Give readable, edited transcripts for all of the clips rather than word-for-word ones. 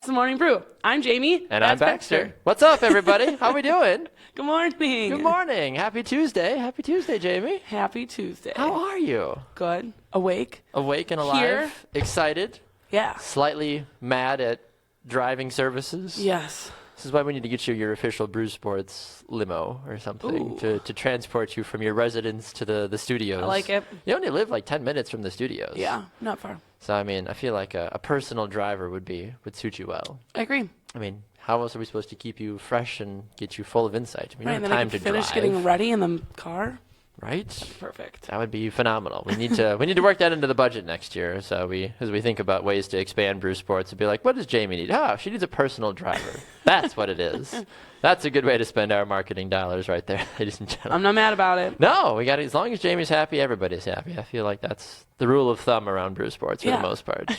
It's the Morning Brew. I'm Jamie. And I'm Baxter. What's up, everybody? How we doing? Good morning. Good morning. Happy Tuesday. Happy Tuesday, Jamie. Happy Tuesday. How are you? Good. Awake. Awake and alive? Here. Excited? Yeah. Slightly mad at driving services? Yes. This is why we need to get you your official Brew Sports limo or something to transport you from your residence to the studios. I like it. You only live like 10 minutes from the studios. Yeah, not far. So, I mean, I feel like a personal driver would suit you well. I agree. I mean, how else are we supposed to keep you fresh and get you full of insight? I mean, Right, you and don't then have I time can to finish drive. getting ready in the car. Right? Perfect. That would be phenomenal. We need to work that into the budget next year. So as we think about ways to expand Brew Sports, to be like, what does Jamie need? Oh, she needs a personal driver. That's what it is. That's a good way to spend our marketing dollars right there, ladies and gentlemen. I'm not mad about it. No, we got as long as Jamie's happy, everybody's happy. I feel like that's the rule of thumb around Brew Sports for the most part.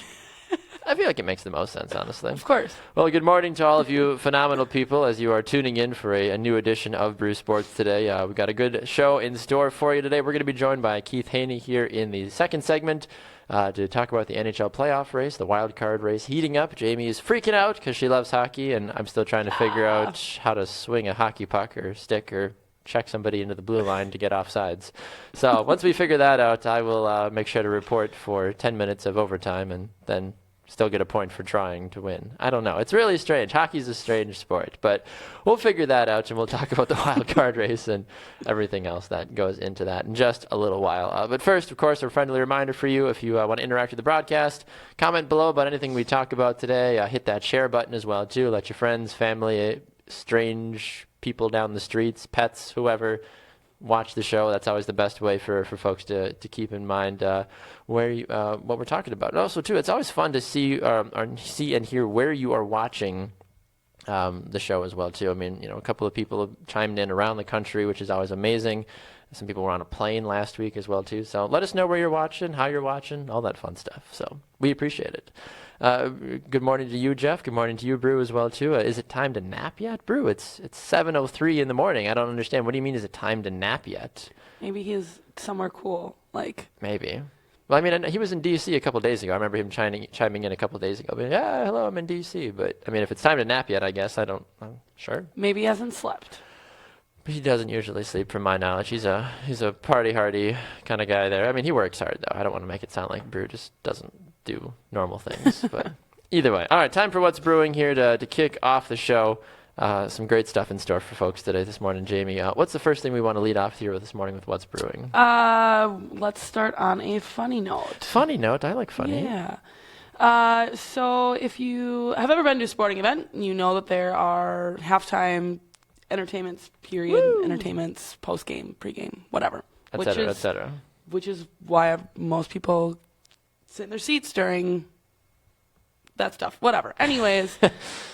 I feel like it makes the most sense, honestly. Of course. Well, good morning to all of you phenomenal people as you are tuning in for a new edition of Brew Sports today. We've got a good show in store for you today. We're going to be joined by Keith Hoehne here in the second segment to talk about the NHL Playoff race, the wild card race heating up. Jamie is freaking out because she loves hockey, and I'm still trying to figure out how to swing a hockey puck or stick or check somebody into the blue line to get offsides. So once we figure that out, I will make sure to report for 10 minutes of overtime and then still get a point for trying to win. I don't know. It's really strange. Hockey's a strange sport, but we'll figure that out, and we'll talk about the wild card race and everything else that goes into that in just a little while. But first, of course, a friendly reminder for you, if you want to interact with the broadcast, comment below about anything we talk about today. Hit that share button as well, too. Let your friends, family, strange people down the streets, pets, whoever, watch the show. That's always the best way for folks to keep in mind what we're talking about. And also, too, it's always fun to see and hear where you are watching the show as well, too. I mean, a couple of people have chimed in around the country, which is always amazing. Some people were on a plane last week as well, too. So let us know where you're watching, how you're watching, all that fun stuff. So we appreciate it. Good morning to you, Jeff. Good morning to you, Brew, as well, too. Is it time to nap yet, Brew? It's 7:03 in the morning. I don't understand. What do you mean, is it time to nap yet? Maybe he's somewhere cool. Maybe. Well, I mean, he was in D.C. a couple days ago. I remember him chiming in a couple days ago. But, yeah, hello, I'm in D.C. But, I mean, if it's time to nap yet, I guess I'm sure. Maybe he hasn't slept. He doesn't usually sleep, from my knowledge. He's a party hardy kind of guy there. I mean, he works hard, though. I don't want to make it sound like Brew just doesn't do normal things. But either way. All right, time for What's Brewing here to kick off the show. Some great stuff in store for folks today this morning. Jamie, what's the first thing we want to lead off here with this morning with What's Brewing? Let's start on a funny note. Funny note? I like funny. Yeah. So if you have ever been to a sporting event, you know that there are halftime entertainments, entertainments, post-game, pre-game, whatever. Et cetera. Which is why most people sit in their seats during that stuff. Whatever. Anyways,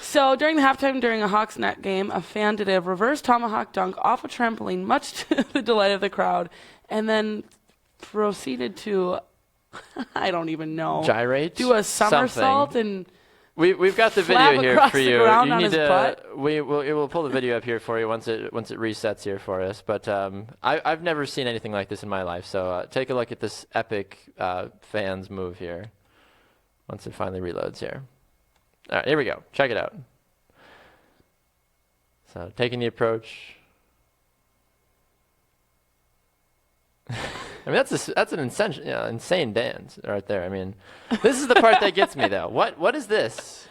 so during the halftime during a Hawks net game, a fan did a reverse tomahawk dunk off a trampoline, much to the delight of the crowd, and then proceeded to, I don't even know. Gyrate? Do a somersault and We've got the video here for you. You need to. We'll pull the video up here for you once it resets here for us. But I've never seen anything like this in my life. So take a look at this epic fans move here. Once it finally reloads here. All right, here we go. Check it out. So taking the approach. I mean, that's an insane dance right there. I mean, this is the part that gets me, though. What is this?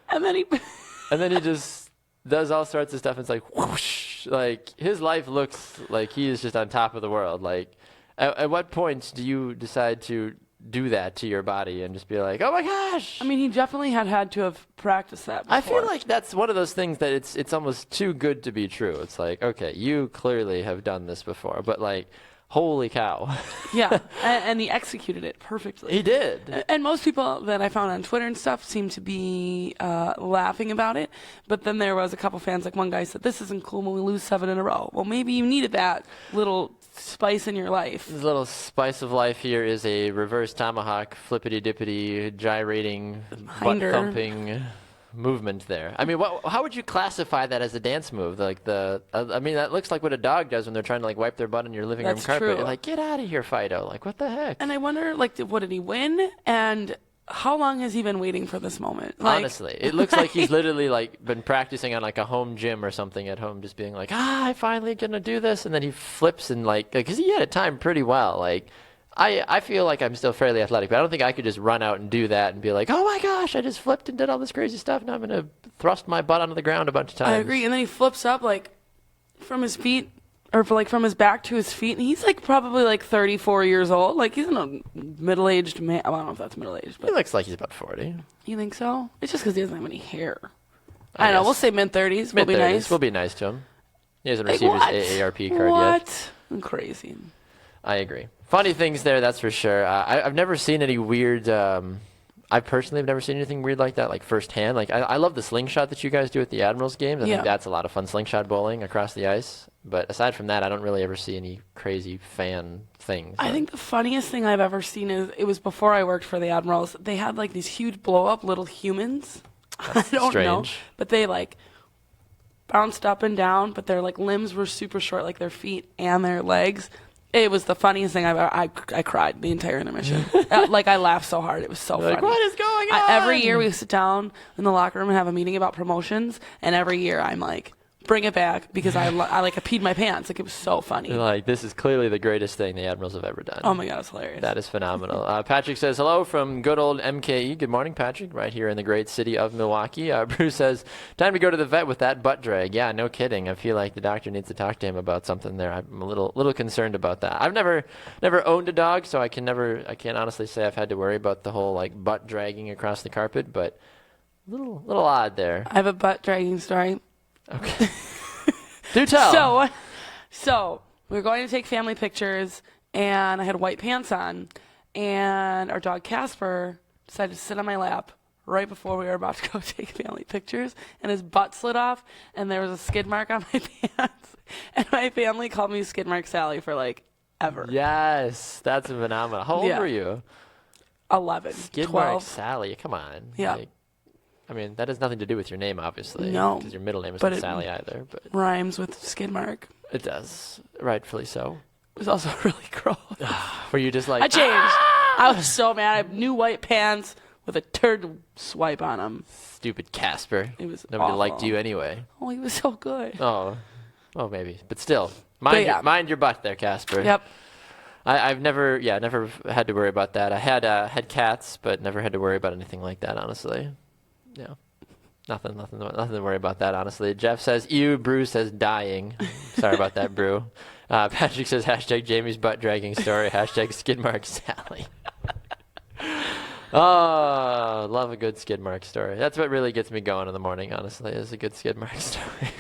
And then he just does all sorts of stuff. It's like whoosh. Like his life looks like he is just on top of the world. Like, at what point do you decide to do that to your body and just be like, oh my gosh? I mean, he definitely had to have practiced that before. I feel like that's one of those things that it's almost too good to be true. It's like, okay, you clearly have done this before, but like, holy cow. Yeah, and he executed it perfectly. He did. And most people that I found on Twitter and stuff seem to be laughing about it. But then there was a couple fans, like one guy said, this isn't cool when we lose 7 in a row. Well, maybe you needed that little spice in your life. This little spice of life here is a reverse tomahawk, flippity-dippity, gyrating, butt-thumping movement there. I mean, how would you classify that as a dance move? Like I mean, that looks like what a dog does when they're trying to like wipe their butt on your living room carpet. True. You're like, get out of here, Fido. Like, what the heck? And I wonder, like, what did he win? And how long has he been waiting for this moment? Honestly, it looks like he's literally like been practicing on like a home gym or something at home, just being like, I finally gonna do this, and then he flips and like, because he had it timed pretty well. Like, I feel like I'm still fairly athletic, but I don't think I could just run out and do that and be like, oh my gosh, I just flipped and did all this crazy stuff, now I'm gonna thrust my butt onto the ground a bunch of times. I agree, and then he flips up like from his feet. Or like from his back to his feet, and he's like probably like 34 years old. Like he's a middle-aged man. Well, I don't know if that's middle-aged, but He looks like he's about 40. you think so? It's just because he doesn't have any hair. I don't know. We'll say mid-30s. We'll be nice. We'll be nice to him. He hasn't Like, received what? his AARP card yet. What? I'm crazy. I agree. Funny things there, that's for sure. I've never seen any weird. I personally have never seen anything weird like that, like firsthand. Like I love the slingshot that you guys do at the Admirals games. I think that's a lot of fun, slingshot bowling across the ice. But aside from that, I don't really ever see any crazy fan things. I think the funniest thing I've ever seen is it was before I worked for the Admirals. They had like these huge blow-up little humans. I don't know, but they like bounced up and down, but their like limbs were super short, like their feet and their legs. It was the funniest thing I've ever. I cried the entire intermission. Like I laughed so hard, it was so funny. Like, what is going on? Every year we sit down in the locker room and have a meeting about promotions, and every year I'm like, bring it back, because I peed my pants. Like it was so funny. Like, this is clearly the greatest thing the Admirals have ever done. Oh my God, it's hilarious. That is phenomenal. Patrick says, hello from good old MKE. Good morning, Patrick, right here in the great city of Milwaukee. Brew says, time to go to the vet with that butt drag. Yeah, no kidding. I feel like the doctor needs to talk to him about something there. I'm a little concerned about that. I've never owned a dog, so I can't honestly say I've had to worry about the whole like butt dragging across the carpet, but a little odd there. I have a butt dragging story. Okay. Do tell. So we were going to take family pictures, and I had white pants on, and our dog Casper decided to sit on my lap right before we were about to go take family pictures, and his butt slid off, and there was a skid mark on my pants, and my family called me Skid Mark Sally for like ever. Yes, that's phenomenal. How old were you? 11. Skid 12. Mark Sally, come on. Yeah. Like, I mean, that has nothing to do with your name, obviously. No. Because your middle name is not Sally either. But rhymes with skid mark. It does. Rightfully so. It was also really gross. Were you just like... I changed. I was so mad. I have new white pants with a turd swipe on them. Stupid Casper. It was Nobody awful. liked you anyway. Oh, he was so good. Oh, maybe. But still, mind your butt there, Casper. Yep. I've never had to worry about that. I had cats, but never had to worry about anything like that, honestly. Yeah. Nothing to worry about that, honestly. Jeff says, ew. Brew says, dying. Sorry about that, Brew. Patrick says, hashtag Jamie's butt dragging story. Hashtag skid mark Sally. Oh, love a good skid mark story. That's what really gets me going in the morning, honestly, is a good skid mark story.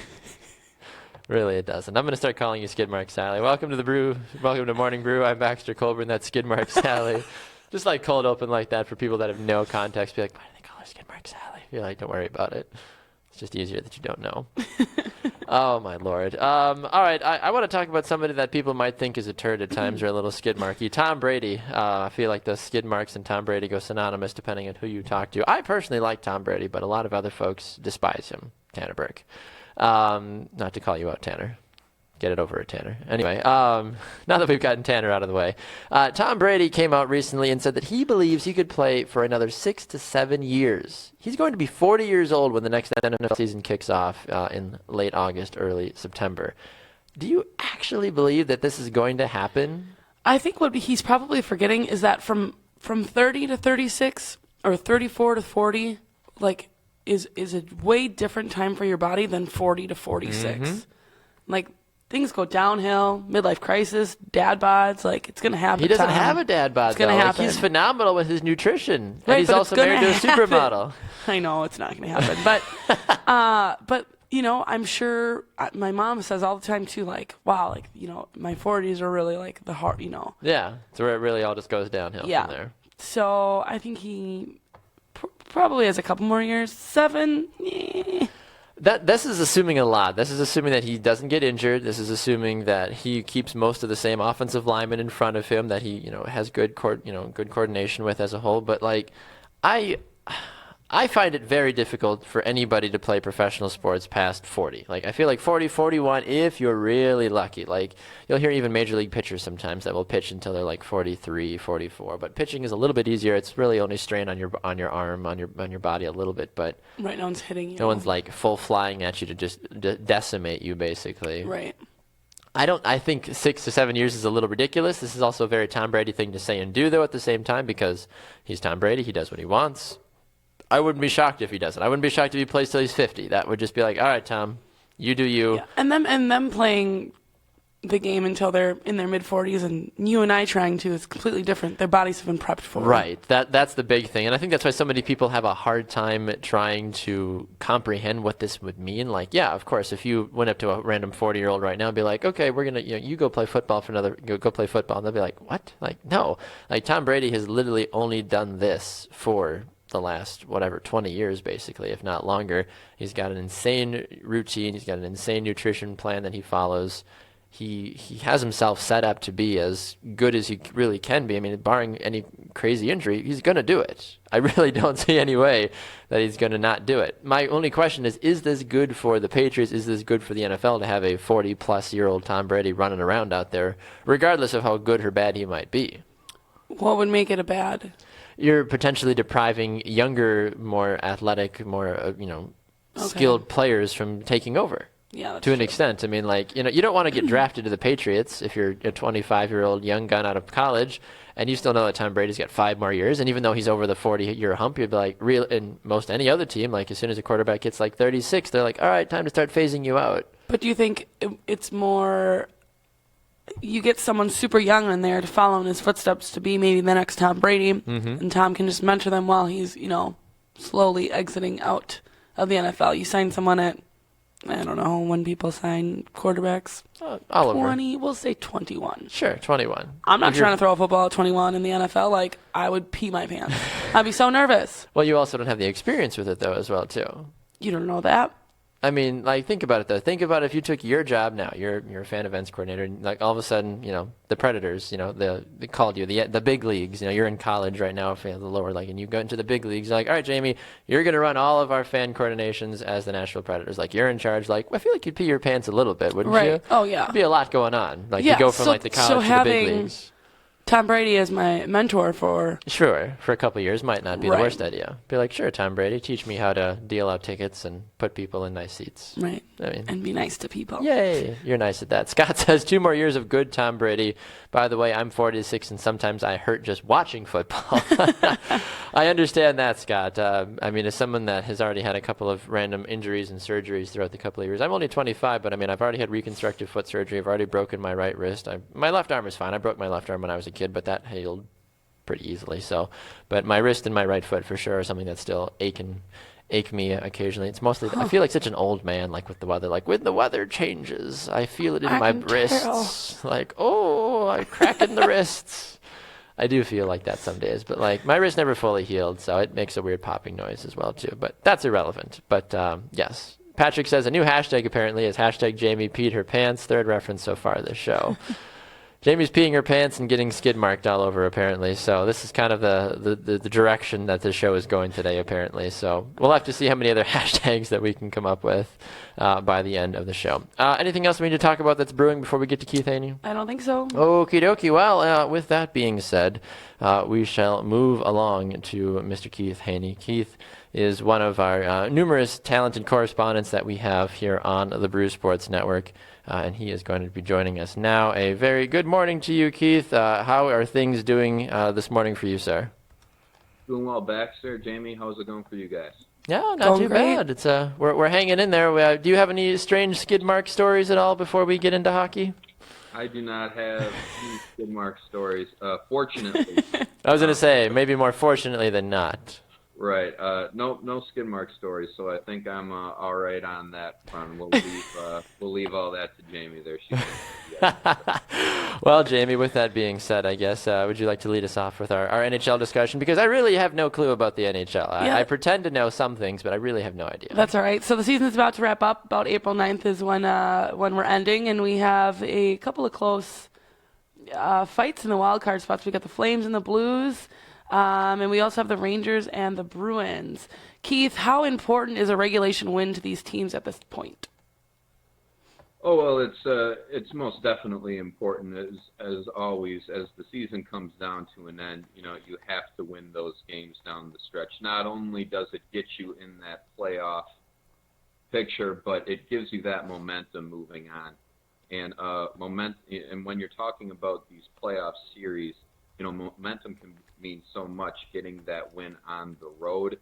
Really, it doesn't. I'm going to start calling you Skid Mark Sally. Welcome to the Brew. Welcome to Morning Brew. I'm Baxter Colburn. That's Skid Mark Sally. Just like cold open like that for people that have no context. Be like, why do they call her Skid Mark Sally? You're like, don't worry about it. It's just easier that you don't know. Oh, my Lord. All right, I want to talk about somebody that people might think is a turd at times or a little skid marky. Tom Brady. I feel like the skid marks and Tom Brady go synonymous depending on who you talk to. I personally like Tom Brady, but a lot of other folks despise him. Tanner Burke. Not to call you out, Tanner. Get it over it, Tanner. Anyway, now that we've gotten Tanner out of the way, Tom Brady came out recently and said that he believes he could play for another 6 to 7 years. He's going to be 40 years old when the next NFL season kicks off in late August, early September. Do you actually believe that this is going to happen? I think what he's probably forgetting is that from 30 to 36 or 34 to 40, like, is a way different time for your body than 40 to 46. Mm-hmm. Like, things go downhill, midlife crisis, dad bods, like, it's going to happen. He doesn't have a dad bod, though. Like, he's phenomenal with his nutrition. Right, and he's also married to a supermodel. I know, it's not going to happen. But, you know, I'm sure my mom says all the time, too, like, wow, like, you know, my 40s are really, like, the hard, you know. Yeah, so where it really all just goes downhill from there. So I think he probably has a couple more years. 7, This is assuming a lot. This is assuming that he doesn't get injured. This is assuming that he keeps most of the same offensive linemen in front of him, that he, you know, has good coordination with as a whole. But like, I I find it very difficult for anybody to play professional sports past 40. Like, I feel like 40, 41, if you're really lucky. Like, you'll hear even major league pitchers sometimes that will pitch until they're like 43, 44. But pitching is a little bit easier. It's really only strain on your arm, on your body a little bit. But Right, no one's hitting you. no one's like full flying at you to just decimate you, basically. Right. I think 6 to 7 years is a little ridiculous. This is also a very Tom Brady thing to say and do, though, at the same time, because he's Tom Brady. He does what he wants. I wouldn't be shocked if he doesn't. I wouldn't be shocked if he plays till he's 50. That would just be like, all right, Tom, you do you. Yeah. And them playing the game until they're in their mid-40s, and you and I trying to is completely different. Their bodies have been prepped for it. Right. That's the big thing. And I think that's why so many people have a hard time trying to comprehend what this would mean. Like, yeah, of course, if you went up to a random 40-year-old right now and be like, okay, we're going to, you go play football for go play football. And they'll be like, what? Like, no. Like, Tom Brady has literally only done this for the last 20 years, basically, if not longer. He's got an insane routine. He's got an insane nutrition plan that he follows. He has himself set up to be as good as he really can be. I mean, barring any crazy injury, he's going to do it. I really don't see any way that he's going to not do it. My only question is this good for the Patriots? Is this good for the NFL to have a 40-plus-year-old Tom Brady running around out there, regardless of how good or bad he might be? What would make it a bad? You're potentially depriving younger, more athletic, more skilled players from taking over. Yeah, that's to an true. extent. I mean, like, you don't want to get drafted to the Patriots if you're a 25-year-old young gun out of college, and you still know that Tom Brady's got 5 more years. And even though he's over the 40-year hump, you'd be like, in most any other team, like as soon as a quarterback gets like 36, they're like, all right, time to start phasing you out. But do you think it's more? You get someone super young in there to follow in his footsteps to be maybe the next Tom Brady, and Tom can just mentor them while he's, slowly exiting out of the NFL. You sign someone at, I don't know, when people sign quarterbacks. All 20, we'll say 21. Sure, 21. I'm not trying to throw a football at 21 in the NFL. Like, I would pee my pants. I'd be so nervous. Well, you also don't have the experience with it, though, as well, too. You don't know that? I mean, like, think about it, though. Think about if you took your job now. You're a fan events coordinator, and, like, all of a sudden, the Predators, they called you, the big leagues. You're in college right now, the lower league, and you go into the big leagues. You're like, all right, Jamie, you're going to run all of our fan coordinations as the Nashville Predators. Like, you're in charge. Like, I feel like you'd pee your pants a little bit, wouldn't you? Oh, yeah. There'd be a lot going on. Like, yeah, you go from, the college to the big leagues. Tom Brady as my mentor for a couple of years might not be the worst idea. Be like, sure, Tom Brady, teach me how to deal out tickets and put people in nice seats. Right. And be nice to people. Yay, you're nice at that. Scott says 2 more years of good Tom Brady. By the way, I'm 46 and sometimes I hurt just watching football. I understand that, Scott. As someone that has already had a couple of random injuries and surgeries throughout the couple of years, I'm only 25, but I've already had reconstructive foot surgery. I've already broken my right wrist. My left arm is fine. I broke my left arm when I was a kid, but that healed pretty easily. So, but my wrist and my right foot for sure are something that still ache me occasionally. It's mostly I feel like such an old man, like with the weather. Like when the weather changes, I feel it in my wrists. Like, oh, I crack in the wrists. I do feel like that some days, but like my wrist never fully healed, so it makes a weird popping noise as well too. But that's irrelevant. But yes. Patrick says a new hashtag apparently is hashtag Jamie peed her pants. 3rd reference so far this show. Jamie's peeing her pants and getting skid marked all over, apparently. So this is kind of the direction that the show is going today, apparently. So we'll have to see how many other hashtags that we can come up with by the end of the show. Anything else we need to talk about that's brewing before we get to Keith Hoehne? I don't think so. Okie dokie. Well, with that being said, we shall move along to Mr. Keith Hoehne. Keith is one of our numerous talented correspondents that we have here on the Brew Sports Network. And he is going to be joining us now. A very good morning to you, Keith. How are things doing this morning for you, sir? Doing well, Baxter. Jamie, how's it going for you guys? Yeah, not too bad. It's we're hanging in there. Do you have any strange skid mark stories at all before we get into hockey? I do not have any skid mark stories, fortunately. I was going to say, maybe more fortunately than not. Right. No skid mark stories, so I think I'm all right on that front. We'll leave all that to Jamie there. Well, Jamie, with that being said, I guess, would you like to lead us off with our NHL discussion? Because I really have no clue about the NHL. I pretend to know some things, but I really have no idea. That's all right. So the season's about to wrap up. About April 9th is when we're ending, and we have a couple of close fights in the wild card spots. We got the Flames and the Blues. And we also have the Rangers and the Bruins. Keith, how important is a regulation win to these teams at this point? Oh, well, it's most definitely important as always. As the season comes down to an end, you have to win those games down the stretch. Not only does it get you in that playoff picture, but it gives you that momentum moving on. And and when you're talking about these playoff series, momentum can mean so much. Getting that win on the road,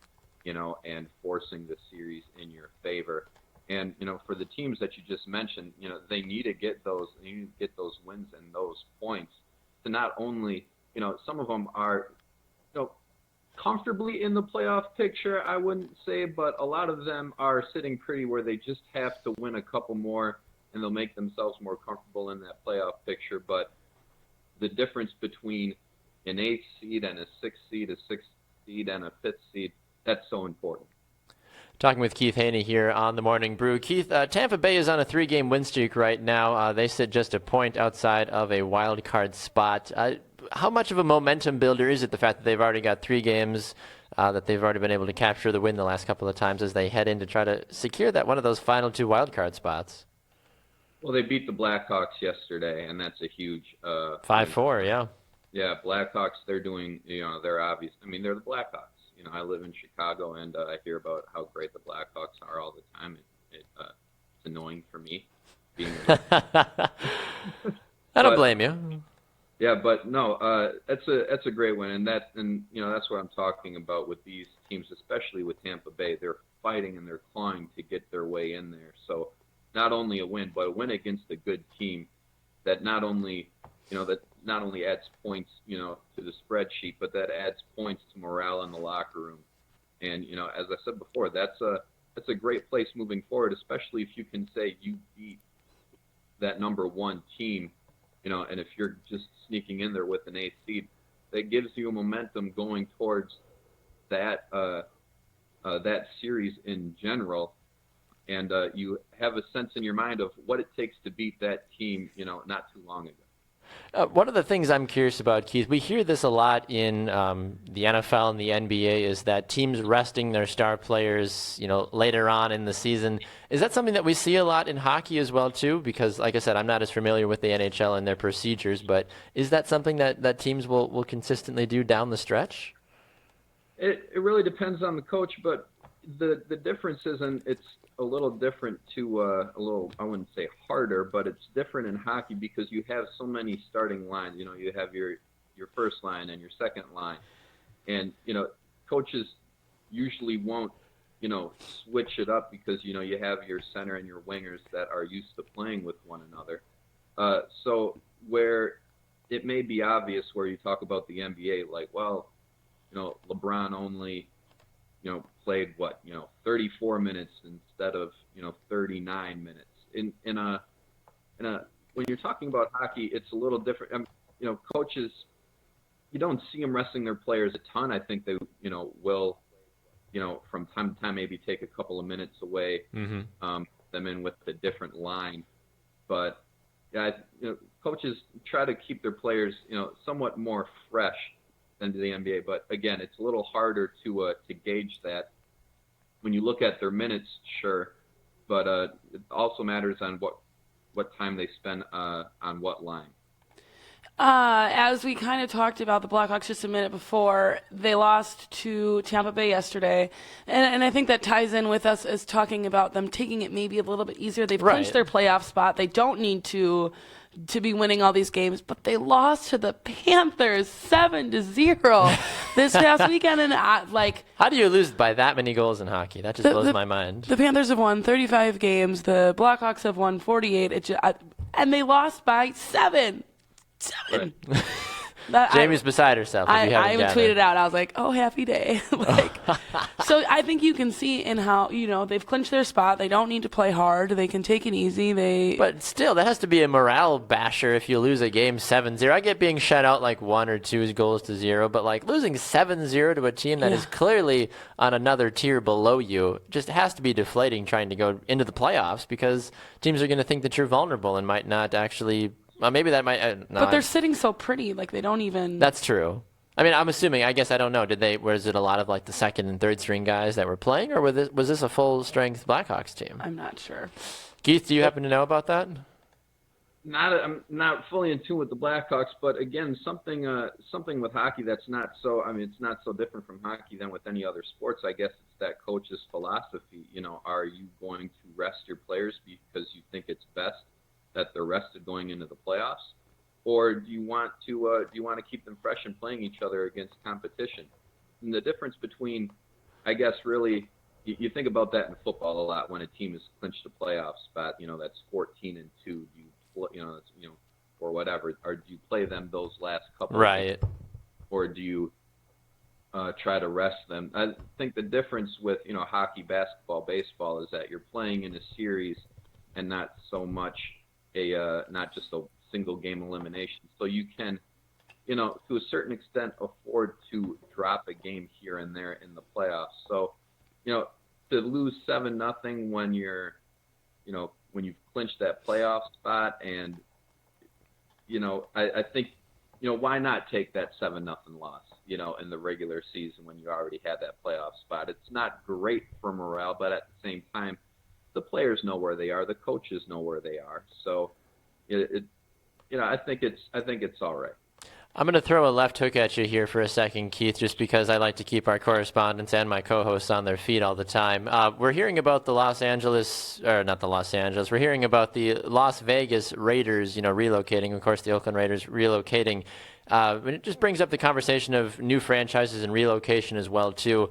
and forcing the series in your favor. And for the teams that you just mentioned, they need to get those wins and those points to not only, some of them are, comfortably in the playoff picture, I wouldn't say, but a lot of them are sitting pretty where they just have to win a couple more and they'll make themselves more comfortable in that playoff picture. But the difference between an 8th seed and a 6th seed, a 6th seed and a 5th seed, that's so important. Talking with Keith Hoehne here on the Morning Brew. Keith, Tampa Bay is on a 3-game win streak right now. They sit just a point outside of a wild card spot. How much of a momentum builder is it, the fact that they've already got 3 games, that they've already been able to capture the win the last couple of times as they head in to try to secure that one of those final 2 wild card spots? Well, they beat the Blackhawks yesterday, and that's a huge 5-4, yeah. Yeah, Blackhawks, they're doing, they're obvious. I mean, they're the Blackhawks. I live in Chicago, and I hear about how great the Blackhawks are all the time. It's annoying for me. I don't blame you. Yeah, but no, that's a great win, and that's what I'm talking about with these teams, especially with Tampa Bay. They're fighting and they're clawing to get their way in there. So not only a win, but a win against a good team that not only adds points, to the spreadsheet, but that adds points to morale in the locker room. And, as I said before, that's a great place moving forward, especially if you can say you beat that number 1 team, and if you're just sneaking in there with an 8th seed, that gives you a momentum going towards that series in general. And you have a sense in your mind of what it takes to beat that team, not too long ago. One of the things I'm curious about, Keith, we hear this a lot in the NFL and the NBA, is that teams resting their star players, later on in the season. Is that something that we see a lot in hockey as well, too? Because, like I said, I'm not as familiar with the NHL and their procedures, but is that something that teams will consistently do down the stretch? It really depends on the coach, but the difference is, and it's a little different to I wouldn't say harder, but it's different in hockey because you have so many starting lines. You have your first line and your second line, and coaches usually won't switch it up because you have your center and your wingers that are used to playing with one another. So where it may be obvious where you talk about the NBA, like, well, LeBron only played 34 minutes instead of 39 minutes. When you're talking about hockey, it's a little different. Coaches, you don't see them resting their players a ton. I think they will from time to time maybe take a couple of minutes away, them in with a different line. But yeah, coaches try to keep their players somewhat more fresh than the NBA, but again, it's a little harder to gauge that when you look at their minutes, sure, but it also matters on what time they spend on what line. As we kind of talked about the Blackhawks just a minute before, they lost to Tampa Bay yesterday, and I think that ties in with us as talking about them taking it maybe a little bit easier. They've clinched their playoff spot. They don't need to be winning all these games, but they lost to the Panthers 7-0 this past weekend. And how do you lose by that many goals in hockey? That just blows my mind. The Panthers have won 35 games. The Blackhawks have won 48. And they lost by 7. Right. Jamie's beside herself. I even tweeted out. I was like, "Oh, happy day!" So I think you can see in how they've clinched their spot. They don't need to play hard. They can take it easy. But still, that has to be a morale basher if you lose a game 7-0. I get being shut out like 1 or 2 goals to 0, but like losing 7-0 to a team that is clearly on another tier below you just has to be deflating trying to go into the playoffs because teams are going to think that you're vulnerable and might not actually. Maybe that might. But they're sitting so pretty, like they don't even. That's true. I mean, I'm assuming. I guess I don't know. Was it a lot of like the second and third string guys that were playing, or was this a full strength Blackhawks team? I'm not sure. Keith, do you happen to know about that? I'm not fully in tune with the Blackhawks, but again, something with hockey that's not so. I mean, it's not so different from hockey than with any other sports. I guess it's that coach's philosophy. Are you going to rest your players because you think it's best that they're rested going into the playoffs, or do you want to keep them fresh and playing each other against competition? And the difference between, I guess, really, you think about that in football a lot when a team has clinched a playoff spot. That's 14-2. Or whatever, or do you play them those last couple? Right. Or do you try to rest them? I think the difference with hockey, basketball, baseball is that you're playing in a series and not so much not just a single game elimination. So you can, to a certain extent, afford to drop a game here and there in the playoffs. So, to lose 7-0 when you're, when you've clinched that playoff spot, and I think why not take that 7-0 loss in the regular season when you already had that playoff spot? It's not great for morale, but at the same time, the players know where they are, the coaches know where they are, so I think it's all right. I'm going to throw a left hook at you here for a second, Keith, just because I like to keep our correspondents and my co-hosts on their feet all the time. We're hearing about we're hearing about the Las Vegas Raiders, relocating, of course, the Oakland Raiders relocating. It just brings up the conversation of new franchises and relocation as well, too.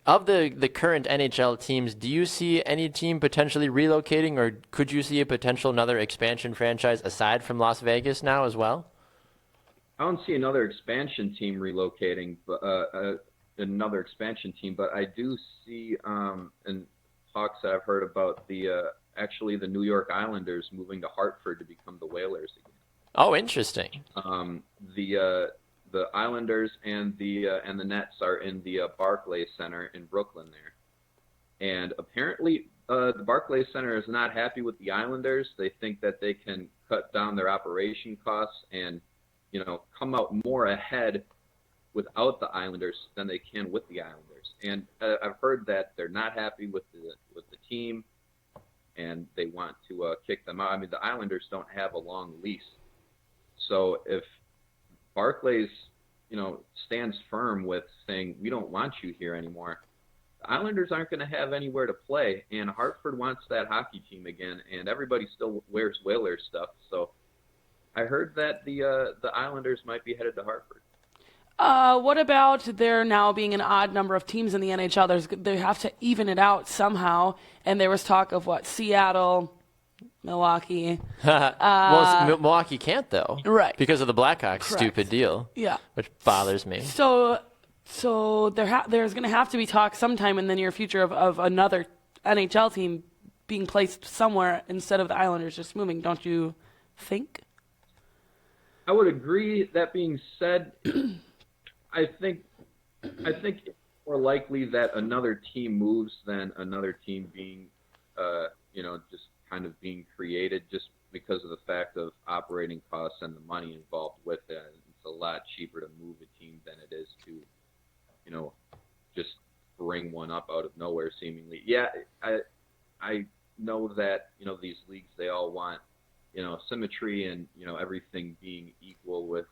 Of the current NHL teams, do you see any team potentially relocating, or could you see a potential another expansion franchise aside from Las Vegas now as well? I don't see another expansion team relocating, but I do see and talks that I've heard about the New York Islanders moving to Hartford to become the Whalers again. Oh, interesting. The Islanders and the Nets are in the Barclays Center in Brooklyn there, and apparently the Barclays Center is not happy with the Islanders. They think that they can cut down their operation costs and come out more ahead without the Islanders than they can with the Islanders. And I've heard that they're not happy with the team, and they want to kick them out. I mean, the Islanders don't have a long lease, so if Barclays, stands firm with saying we don't want you here anymore, the Islanders aren't going to have anywhere to play, and Hartford wants that hockey team again, and everybody still wears Whalers stuff, so. I heard that the Islanders might be headed to Hartford. What about there now being an odd number of teams in the NHL? They have to even it out somehow, and there was talk of Seattle, Milwaukee. Milwaukee can't though, right? Because of the Blackhawks' Correct. stupid deal. Yeah, which bothers me. So there's going to have to be talk sometime in the near future of another NHL team being placed somewhere instead of the Islanders just moving. Don't you think? I would agree. That being said, I think it's more likely that another team moves than another team being, just kind of being created, just because of the fact of operating costs and the money involved with it. It's a lot cheaper to move a team than it is to, just bring one up out of nowhere, seemingly. Yeah, I know that these leagues, they all want symmetry and everything being equal with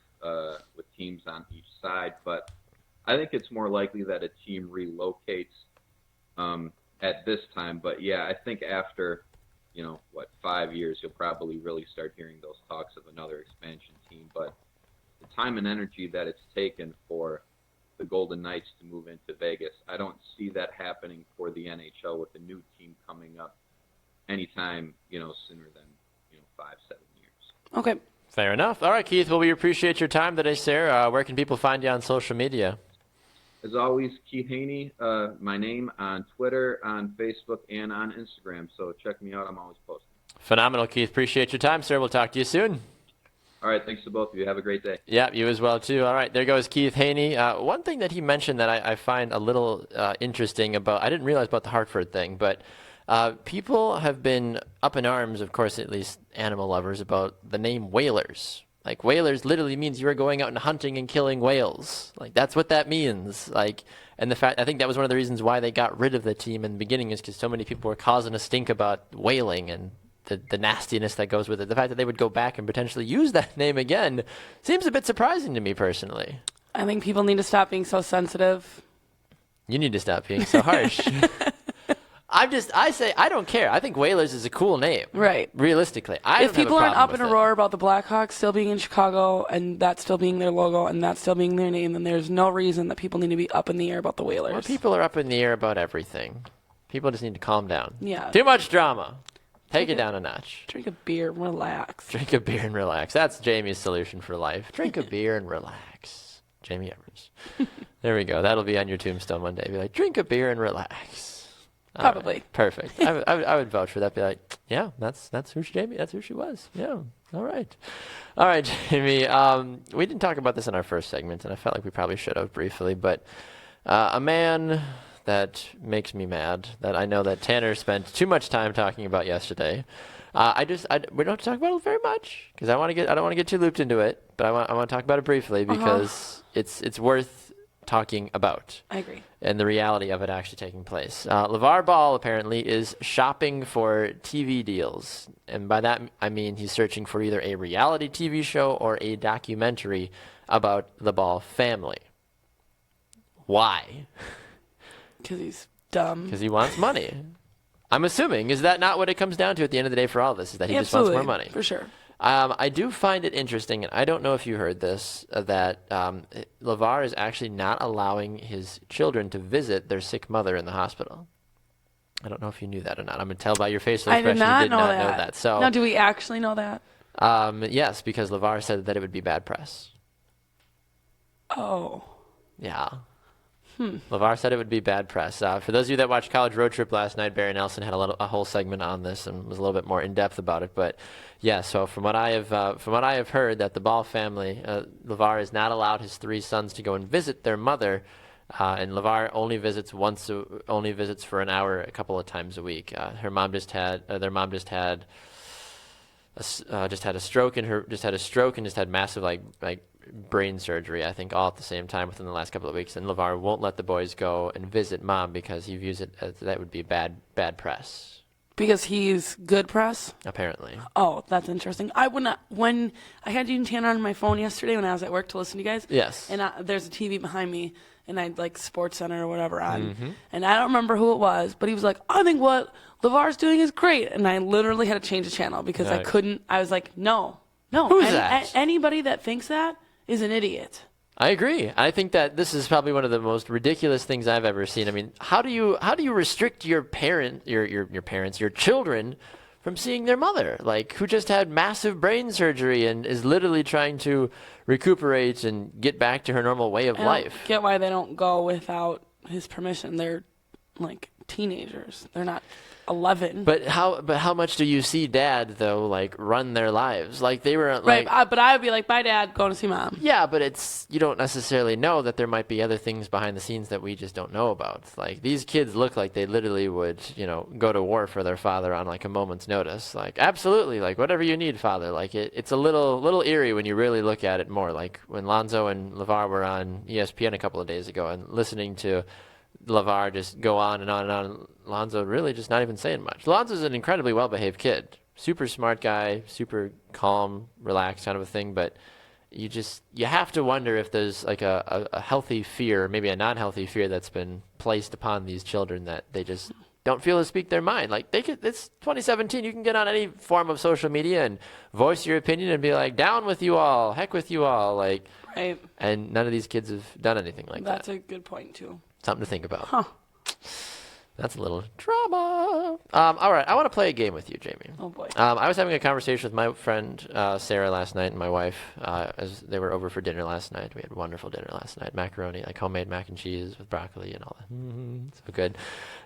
teams on each side, but I think it's more likely that a team relocates at this time. But yeah, I think after 5 years, you'll probably really start hearing those talks of another expansion team. But the time and energy that it's taken for the Golden Knights to move into Vegas, I don't see that happening for the NHL with a new team coming up anytime sooner than 5-7 years. Okay. Fair enough. All right, Keith. Well, we appreciate your time today, sir. Where can people find you on social media? As always, Keith Hoehne, my name on Twitter, on Facebook, and on Instagram. So check me out. I'm always posting. Phenomenal, Keith. Appreciate your time, sir. We'll talk to you soon. All right. Thanks to both of you. Have a great day. Yeah, you as well, too. All right. There goes Keith Hoehne. One thing that he mentioned that I find a little interesting about, I didn't realize about the Hartford thing, but people have been up in arms, of course, at least animal lovers, about the name Whalers. Like, whalers literally means you are going out and hunting and killing whales. Like, that's what that means. Like, and the fact, I think that was one of the reasons why they got rid of the team in the beginning, is because so many people were causing a stink about whaling and the nastiness that goes with it. The fact that they would go back and potentially use that name again seems a bit surprising to me personally. I think people need to stop being so sensitive. You need to stop being so harsh. I say, I don't care. I think Whalers is a cool name. Right. Realistically. If people aren't up in a roar about the Blackhawks still being in Chicago and that still being their logo and that still being their name, then there's no reason that people need to be up in the air about the Whalers. Well, people are up in the air about everything. People just need to calm down. Yeah. Too much drama. Take it down a notch. Drink a beer, relax. Drink a beer and relax. That's Jamie's solution for life. Drink a beer and relax. Jamie Evers. There we go. That'll be on your tombstone one day. Be like, drink a beer and relax. Probably. Right. Perfect. I would vouch for that. Be like, yeah, that's who Jamie. That's who she was. Yeah. All right. All right, Jamie. We didn't talk about this in our first segment, and I felt like we probably should have briefly. But a man that makes me mad, that I know that Tanner spent too much time talking about yesterday. We don't have to talk about it very much because I don't want to get too looped into it, but I want to talk about it briefly because it's worth talking about. I agree. And the reality of it actually taking place. LaVar Ball apparently is shopping for TV deals, and by that I mean he's searching for either a reality TV show or a documentary about the Ball family. Why? Because he's dumb. Because he wants money. I'm assuming. Is that not what it comes down to at the end of the day for all of this? Is that he just wants more money? For sure. I do find it interesting, and I don't know if you heard this, that LaVar is actually not allowing his children to visit their sick mother in the hospital. I don't know if you knew that or not. I'm going to tell by your facial expression I you did not know that. So, now, do we actually know that? yes, because LaVar said that it would be bad press. Oh. Yeah. LaVar said it would be bad press. For those of you that watched College Road Trip last night, Barry Nelson had a whole segment on this and was a little bit more in depth about it. But yeah, so from what I have heard, that the Ball family, LaVar has not allowed his three sons to go and visit their mother, and LaVar only visits for an hour a couple of times a week. Their mom just had a stroke and just had massive like brain surgery, I think, all at the same time within the last couple of weeks. And LaVar won't let the boys go and visit mom because he views it as that would be bad press. Because he's good press? Apparently. Oh, that's interesting. When I had you and Tanner on my phone yesterday when I was at work to listen to you guys. Yes. And there's a TV behind me, and I had like Sports Center or whatever on. And I don't remember who it was, but he was like, I think what LaVar's doing is great. And I literally had to change the channel because I was like, no. Who's that? Anybody that thinks that is an idiot. I agree. I think that this is probably one of the most ridiculous things I've ever seen. I mean, how do you restrict your children from seeing their mother, like, who just had massive brain surgery and is literally trying to recuperate and get back to her normal way of life? I don't get why they don't go without his permission. They're like teenagers. They're not 11. But how much do you see dad though, like, run their lives? Like, they were like, right, but I would be like, bye dad, going to see mom. Yeah, but you don't necessarily know that there might be other things behind the scenes that we just don't know about. Like, these kids look like they literally would, go to war for their father on like a moment's notice. Like, absolutely, like, whatever you need, father. Like, it's a little eerie when you really look at it more. Like when Lonzo and LaVar were on ESPN a couple of days ago and listening to LaVar just go on and on and on. Lonzo really just not even saying much. Lonzo's an incredibly well-behaved kid. Super smart guy, super calm, relaxed kind of a thing, but you have to wonder if there's like a healthy fear, maybe a non-healthy fear that's been placed upon these children that they just don't feel to speak their mind. Like, it's 2017, you can get on any form of social media and voice your opinion and be like, down with you all, heck with you all, like, right. And none of these kids have done anything like that. That's a good point too. Something to think about. Huh. That's a little drama. All right, I want to play a game with you, Jamie. Oh, boy. I was having a conversation with my friend Sarah last night and my wife as they were over for dinner last night. We had wonderful dinner last night. Macaroni, like homemade mac and cheese with broccoli and all that. So good.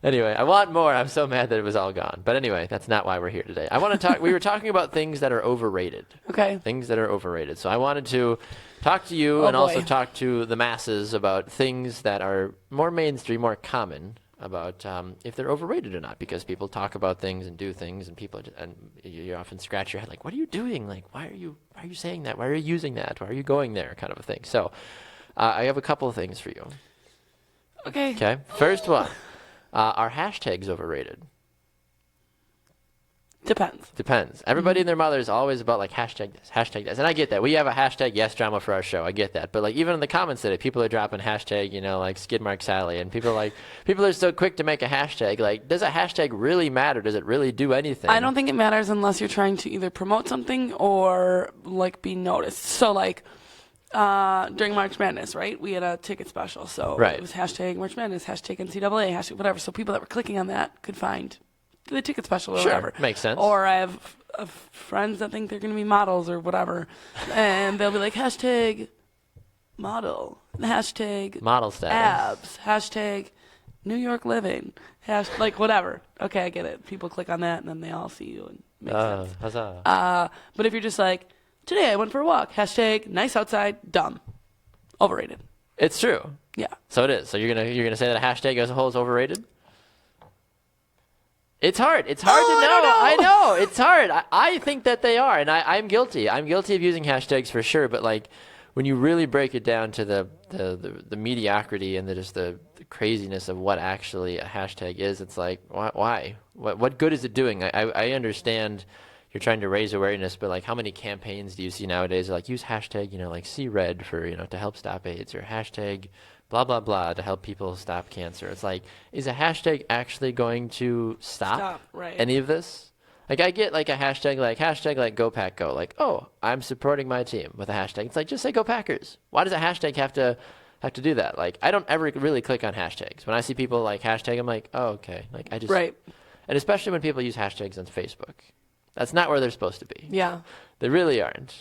Anyway, I want more. I'm so mad that it was all gone. But anyway, that's not why we're here today. I want to talk. We were talking about things that are overrated. Okay. Things that are overrated. So I wanted to talk to you and also talk to the masses about things that are more mainstream, more common, about if they're overrated or not, because people talk about things and do things, and you often scratch your head like, what are you doing? Like, why are you saying that? Why are you using that? Why are you going there? Kind of a thing. So I have a couple of things for you. Okay. Okay. First one, are hashtags overrated? Depends. Everybody and their mother is always about like hashtag this, and I get that. We have a hashtag yes drama for our show. I get that, but like even in the comments today, people are dropping hashtag, like Skidmark Sally, and people are so quick to make a hashtag. Like, does a hashtag really matter? Does it really do anything? I don't think it matters unless you're trying to either promote something or like be noticed. So like during March Madness, right? We had a ticket special, so Right. It was hashtag March Madness, hashtag NCAA, hashtag whatever. So people that were clicking on that could find the ticket special or Sure, whatever. makes sense. Or I have friends that think they're going to be models or whatever, and they'll be like hashtag model, hashtag Model status. abs, hashtag New York living, like whatever. Okay, I get it. People click on that and then they all see you and makes sense. Huzzah. But if you're just like, today I went for a walk, hashtag nice outside, dumb, overrated. It's true. Yeah. So it is. So you're gonna say that a hashtag as a whole is overrated? It's hard. It's hard to know. I know. It's hard. I think that they are, and I'm guilty. I'm guilty of using hashtags for sure. But like, when you really break it down to the mediocrity and the craziness of what actually a hashtag is, it's like, why? What good is it doing? I understand you're trying to raise awareness, but like, how many campaigns do you see nowadays? Like, use hashtag, like see red for to help stop AIDS, or hashtag blah, blah, blah, to help people stop cancer. It's like, is a hashtag actually going to stop right. any of this? Like, I get like a hashtag like Go Pack Go. Like, oh, I'm supporting my team with a hashtag. It's like, just say Go Packers. Why does a hashtag have to do that? Like, I don't ever really click on hashtags. When I see people like hashtag, I'm like, oh, okay. Like, I just... Right. And especially when people use hashtags on Facebook. That's not where they're supposed to be. Yeah. They really aren't.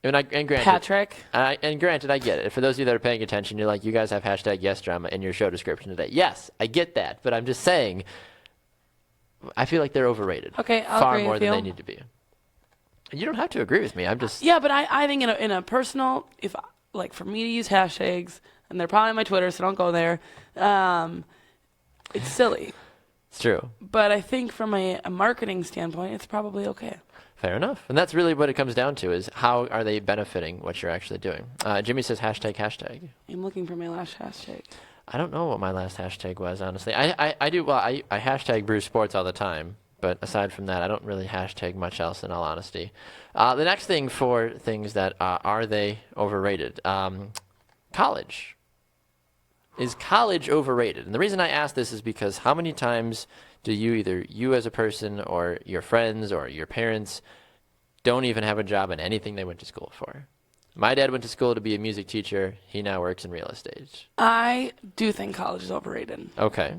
And granted, Patrick. I get it. For those of you that are paying attention, you're like, you guys have hashtag yes drama in your show description today. Yes, I get that, but I'm just saying, I feel like they're overrated. Okay, I'll far agree more with than you. they need to be. You don't have to agree with me. I'm just Yeah, but I think in a personal, if like for me to use hashtags, and they're probably on my Twitter, so don't go there. It's silly. It's true. But I think from a marketing standpoint, it's probably okay. Fair enough. And that's really what it comes down to, is how are they benefiting what you're actually doing? Jimmy says hashtag. I'm looking for my last hashtag. I don't know what my last hashtag was, honestly. I hashtag Brew Sports all the time, but aside from that, I don't really hashtag much else, in all honesty. The next thing for things that are they overrated? College. Is college overrated? And the reason I ask this is because how many times do you as a person or your friends or your parents don't even have a job in anything they went to school for? My dad went to school to be a music teacher. He now works in real estate. I do think college is overrated. Okay.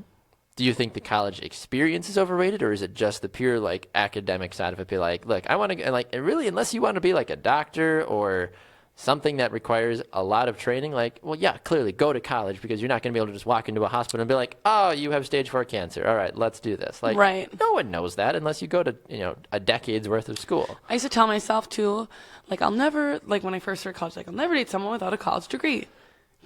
Do you think the college experience is overrated, or is it just the pure like academic side of it? Be like, look, I want to like really, unless you want to be like a doctor or something that requires a lot of training, like, well, yeah, clearly go to college, because you're not going to be able to just walk into a hospital and be like, oh, you have stage 4 cancer. All right, let's do this. Like, right. No one knows that unless you go to, a decade's worth of school. I used to tell myself too, like, I'll never, like when I first started college, like I'll never date someone without a college degree.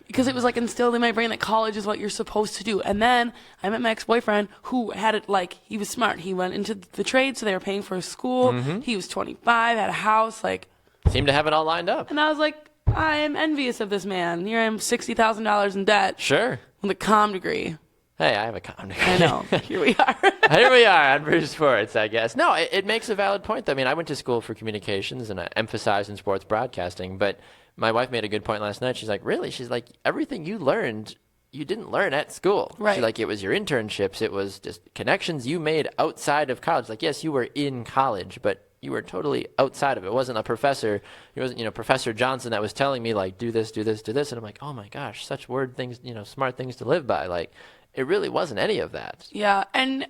Because it was like instilled in my brain that college is what you're supposed to do. And then I met my ex-boyfriend who had it like, he was smart. He went into the trade, so they were paying for his school. Mm-hmm. He was 25, had a house, like. Seemed to have it all lined up. And I was like, I am envious of this man. Here I am, $60,000 in debt. Sure. With a comm degree. Hey, I have a comm degree. I know. Here we are. Here we are on Brew Sports, I guess. No, it makes a valid point. I mean, I went to school for communications and I emphasized in sports broadcasting, but my wife made a good point last night. She's like, really? She's like, everything you learned, you didn't learn at school. Right. She's like, it was your internships. It was just connections you made outside of college. Like, yes, you were in college, but you were totally outside of it. It wasn't a professor. It wasn't, Professor Johnson that was telling me, like, do this, do this, do this. And I'm like, oh, my gosh, such things, smart things to live by. Like, it really wasn't any of that. Yeah, and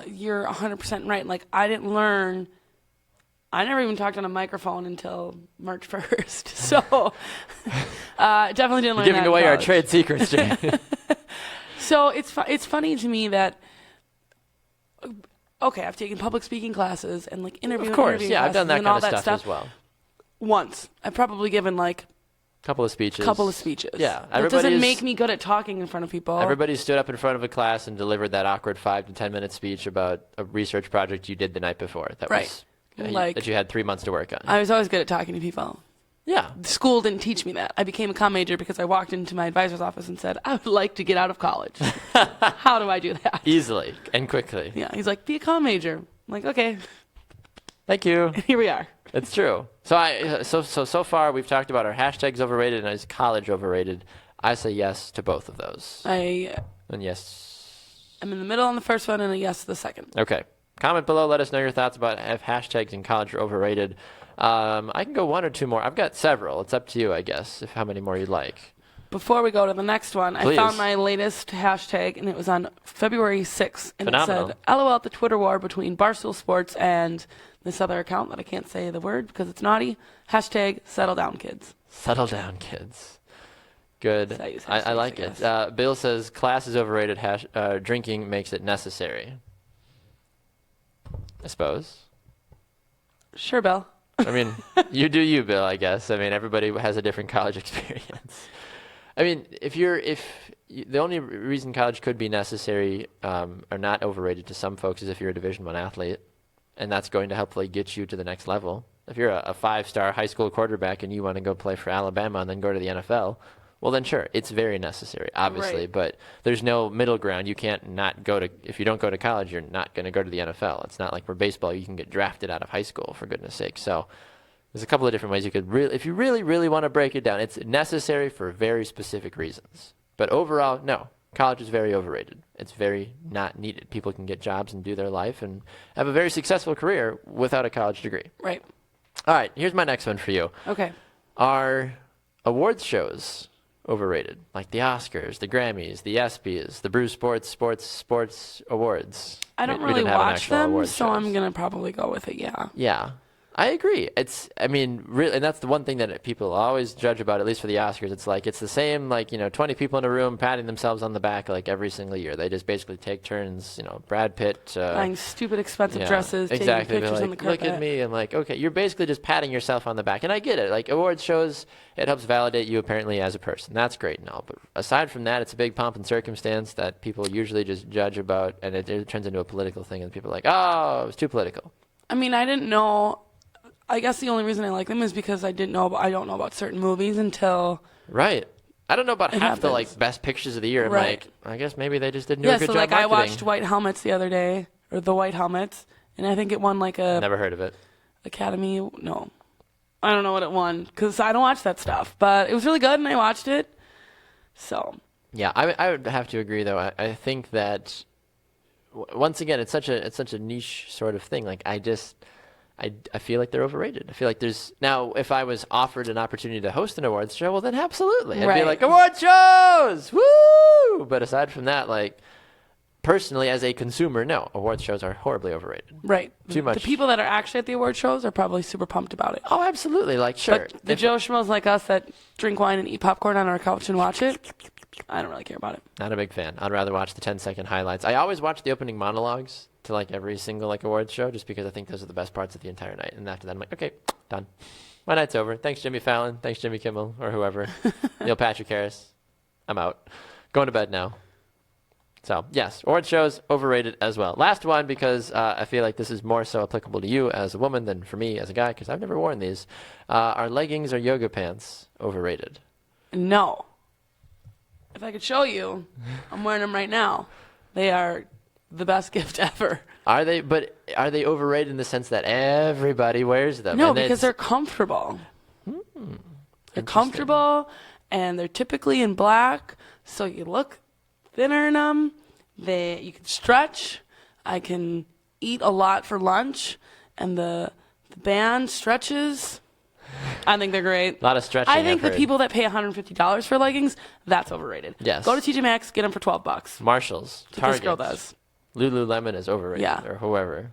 you're 100% right. Like, I never even talked on a microphone until March 1st. So, definitely didn't learn You're giving that away in our college. trade secrets, Jay. So, it's funny to me that, okay, I've taken public speaking classes and, like, interviewing Of course, interviewing yeah, I've done classes that and all kind of that stuff as well. Once. I've probably given, like, Couple of speeches. Yeah. That doesn't make me good at talking in front of people. Everybody stood up in front of a class and delivered that awkward 5 to 10 minute speech about a research project you did the night before. That was that you had 3 months to work on. I was always good at talking to people. Yeah. School didn't teach me that. I became a comm major because I walked into my advisor's office and said, I would like to get out of college. How do I do that? Easily and quickly. Yeah. He's like, be a comm major. I'm like, okay. Thank you. And here we are. It's true. So far we've talked about our hashtags overrated and is college overrated. I say yes to both of those. And yes. I'm in the middle on the first one and a yes to the second. Okay. Comment below. Let us know your thoughts about if hashtags in college are overrated. I can go one or two more. I've got several. It's up to you, I guess, how many more you'd like. Before we go to the next one, Please. I found my latest hashtag, and it was on February 6th. And Phenomenal. It said, LOL at the Twitter war between Barstool Sports and this other account that I can't say the word because it's naughty. Hashtag settle down, kids. Settle down, kids. Good. I like it. Bill says class is overrated. Drinking makes it necessary. I suppose. Sure, Bill. I mean, you do you, Bill, I guess. I mean, everybody has a different college experience. I mean, the only reason college could be necessary or not overrated to some folks is if you're a Division I athlete, and that's going to hopefully get you to the next level. If you're a 5-star high school quarterback and you want to go play for Alabama and then go to the NFL, well, then sure, it's very necessary, obviously. Right. But there's no middle ground. You can't not go to – if you don't go to college, you're not going to go to the NFL. It's not like for baseball you can get drafted out of high school, for goodness sake. So there's a couple of different ways you could really – if you really, really want to break it down, it's necessary for very specific reasons. But overall, no. College is very overrated. It's very not needed. People can get jobs and do their life and have a very successful career without a college degree. Right. All right, here's my next one for you. Okay. Are awards shows overrated? Like the Oscars, the Grammys, the ESPYs, the Brew Sports Awards. I don't We really didn't have an watch actual them, awards so shows. I'm going to probably go with it, yeah. Yeah. I agree. Really, and that's the one thing that people always judge about, at least for the Oscars. It's like, it's the same, 20 people in a room patting themselves on the back, like, every single year. They just basically take turns, Brad Pitt. Buying stupid expensive dresses, exactly. taking pictures on the carpet. Look at me. I'm like, okay, you're basically just patting yourself on the back. And I get it. Like, awards shows, it helps validate you apparently as a person. That's great and all. But aside from that, it's a big pomp and circumstance that people usually just judge about, and it turns into a political thing, and people are like, oh, it was too political. I mean, I didn't know. I guess the only reason I like them is because I don't know about certain movies until Right. I don't know about It half the happens. best pictures of the year. I'm Right. like, I guess maybe they just didn't do a good so job like I marketing. watched White Helmets the other day, or The White Helmets, and I think it won like a Never heard of it. Academy. No, I don't know what it won because I don't watch that stuff. But it was really good, and I watched it. So Yeah, I would have to agree though. I think that once again, it's such a niche sort of thing. Like I feel like they're overrated. I feel like now if I was offered an opportunity to host an awards show, well then absolutely. I'd be Right. like, award shows! Woo! But aside from that, like personally as a consumer, no, awards shows are horribly overrated. right, Too much. The people that are actually at the award shows are probably super pumped about it. Oh, absolutely. Like sure. But the Joe Schmoes like us that drink wine and eat popcorn on our couch and watch it, I don't really care about it. Not a big fan. I'd rather watch the 10-second highlights. I always watch the opening monologues to like every single awards show just because I think those are the best parts of the entire night. And after that, I'm like, okay, done. My night's over. Thanks, Jimmy Fallon. Thanks, Jimmy Kimmel or whoever. Neil Patrick Harris. I'm out. Going to bed now. So, yes, awards shows, overrated as well. Last one, because I feel like this is more so applicable to you as a woman than for me as a guy, because I've never worn these. Are leggings or yoga pants overrated? No. If I could show you, I'm wearing them right now. They are the best gift ever. Are they overrated in the sense that everybody wears them? No, And because it's- they're comfortable. They're Interesting. comfortable, and they're typically in black, so you look thinner in them. You can stretch. I can eat a lot for lunch, and the band stretches. I think they're great. A lot of stretching. I think I've the heard. people that pay $150 for leggings, that's overrated. Yes. Go to TJ Maxx, get them for $12. Marshalls, That's what this girl Target, does. Lululemon is overrated, Yeah. or whoever.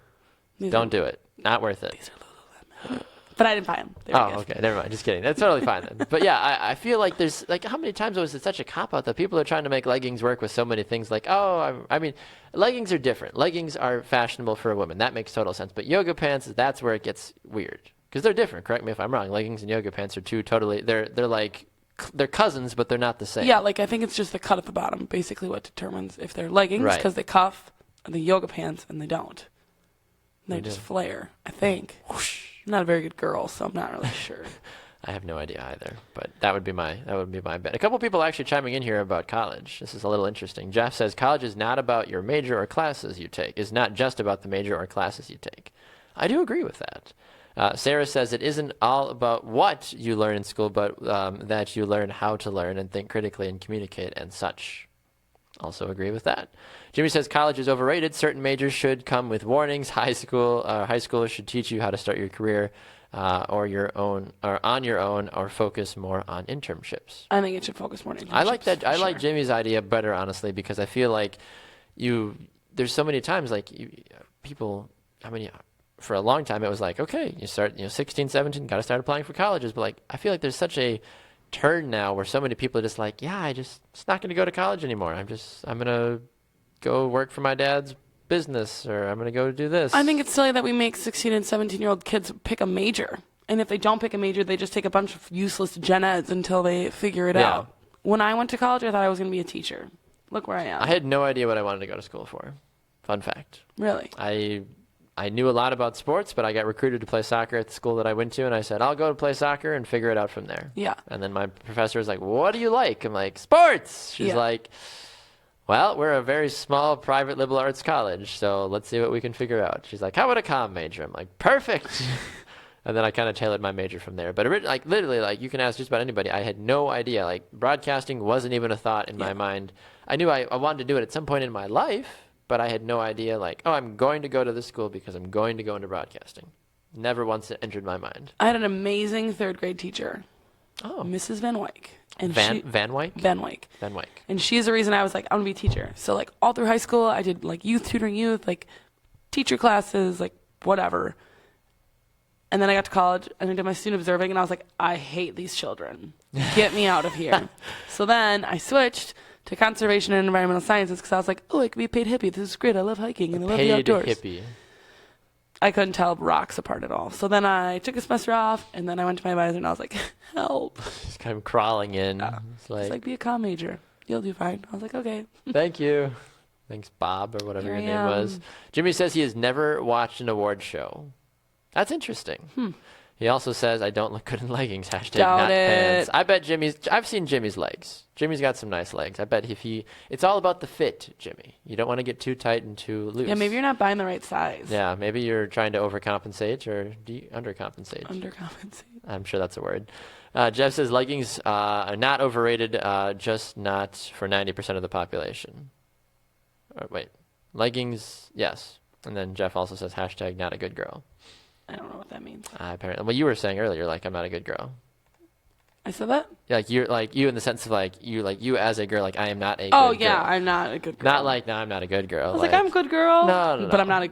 These Don't are- do it. Not worth it. These are Lululemon. But I didn't buy them. They were a Oh, gift. okay. Never mind. Just kidding. That's totally fine then. But yeah, I feel like there's like how many times was it such a cop out that people are trying to make leggings work with so many things like I mean leggings are different. Leggings are fashionable for a woman. That makes total sense. But yoga pants, that's where it gets weird because they're different. Correct me if I'm wrong. Leggings and yoga pants are two totally they're like they're cousins, but they're not the same. Yeah, like I think it's just the cut at the bottom, basically what determines if they're leggings, Right. because they cuff, and the yoga pants, and they don't. They They just do. flare, I think. Whoosh. I'm not a very good girl, so I'm not really sure. I have no idea either, but that would be my bet. A couple people actually chiming in here about college. This is a little interesting. Jeff says college is not about your major or classes you take. It's not just about the major or classes you take. I do agree with that. Sarah says it isn't all about what you learn in school, but that you learn how to learn and think critically and communicate and such. Also agree with that. Jimmy says college is overrated. Certain majors should come with warnings. High school should teach you how to start your career or on your own, or focus more on internships. I think it should focus more on internships. I like that. I like sure. Jimmy's idea better, honestly, because I feel like there's so many times like people. For a long time it was like, okay, you start 16, 17, got to start applying for colleges, but like I feel like there's such a turn now where so many people are just like, yeah, it's not going to go to college anymore. I'm going to go work for my dad's business, or I'm going to go do this. I think it's silly that we make 16 and 17-year-old kids pick a major. And if they don't pick a major, they just take a bunch of useless gen eds until they figure it Yeah. out. When I went to college, I thought I was going to be a teacher. Look where I am. I had no idea what I wanted to go to school for. Fun fact. Really? I knew a lot about sports, but I got recruited to play soccer at the school that I went to, and I said, I'll go to play soccer and figure it out from there. Yeah. And then my professor was like, what do you like? I'm like, sports. She's Yeah. like, well, we're a very small private liberal arts college, so let's see what we can figure out. She's like, how about a comm major? I'm like, perfect. And then I kind of tailored my major from there. But literally, you can ask just about anybody. I had no idea. Like, broadcasting wasn't even a thought in my mind. I knew I wanted to do it at some point in my life, but I had no idea, I'm going to go to this school because I'm going to go into broadcasting. Never once it entered my mind. I had an amazing third grade teacher, Oh. Mrs. Van Wyck. And Van Wyck? Van Wyck. Van Wyck. And she's the reason I was like, I'm going to be a teacher. So, all through high school, I did, youth tutoring youth, teacher classes, whatever. And then I got to college, and I did my student observing, and I was like, I hate these children. Get me out of here. So then I switched to conservation and environmental sciences because I was like, I could be a paid hippie. This is great. I love hiking, and I love the Paid outdoors. hippie. I couldn't tell rocks apart at all. So then I took a semester off, and then I went to my advisor, and I was like, help. Just kind of crawling in. Yeah. It's He's like, be a comm major. You'll do fine. I was like, okay. thank you. Thanks, Bob, or whatever Here your I name was. am. Jimmy says he has never watched an award show. That's interesting. He also says, I don't look good in leggings. # Doubt not pants. it. I bet I've seen Jimmy's legs. Jimmy's got some nice legs. I bet it's all about the fit, Jimmy. You don't want to get too tight and too loose. Yeah, maybe you're not buying the right size. Yeah, maybe you're trying to overcompensate or undercompensate. Undercompensate. I'm sure that's a word. Jeff says leggings are not overrated, just not for 90% of the population. Wait, leggings, yes. And then Jeff also says # not a good girl. I don't know what that means. Apparently, well, you were saying earlier, I'm not a good girl. I said that? Yeah, you in the sense of you as a girl, I am not a. Oh good yeah, girl. I'm not a good girl. Not no, I'm not a good girl. I was like, I'm a good girl. No. But I'm not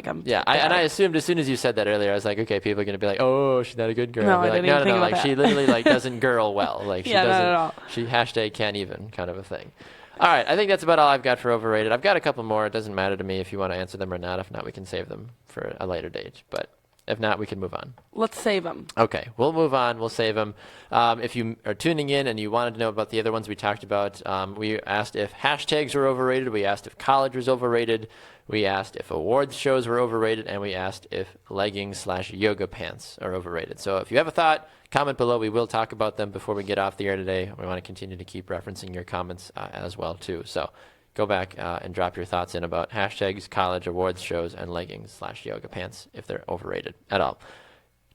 I'm. Yeah, bad. I assumed as soon as you said that earlier, I was like, okay, people are gonna be like, oh, she's not a good girl. No, I'd be I like, didn't even think no, about she that. literally doesn't girl well. She Yeah, doesn't. not at all. She # can't even kind of a thing. All right, I think that's about all I've got for overrated. I've got a couple more. It doesn't matter to me if you want to answer them or not. If not, we can save them for a later date. But if not, we can move on. Let's save them. Okay, we'll move on. We'll save them. If you are tuning in and you wanted to know about the other ones we talked about, we asked if hashtags were overrated. We asked if college was overrated. We asked if awards shows were overrated. And we asked if leggings / yoga pants are overrated. So if you have a thought, comment below. We will talk about them before we get off the air today. We want to continue to keep referencing your comments as well, too. So go back and drop your thoughts in about hashtags, college, awards shows, and leggings / yoga pants if they're overrated at all.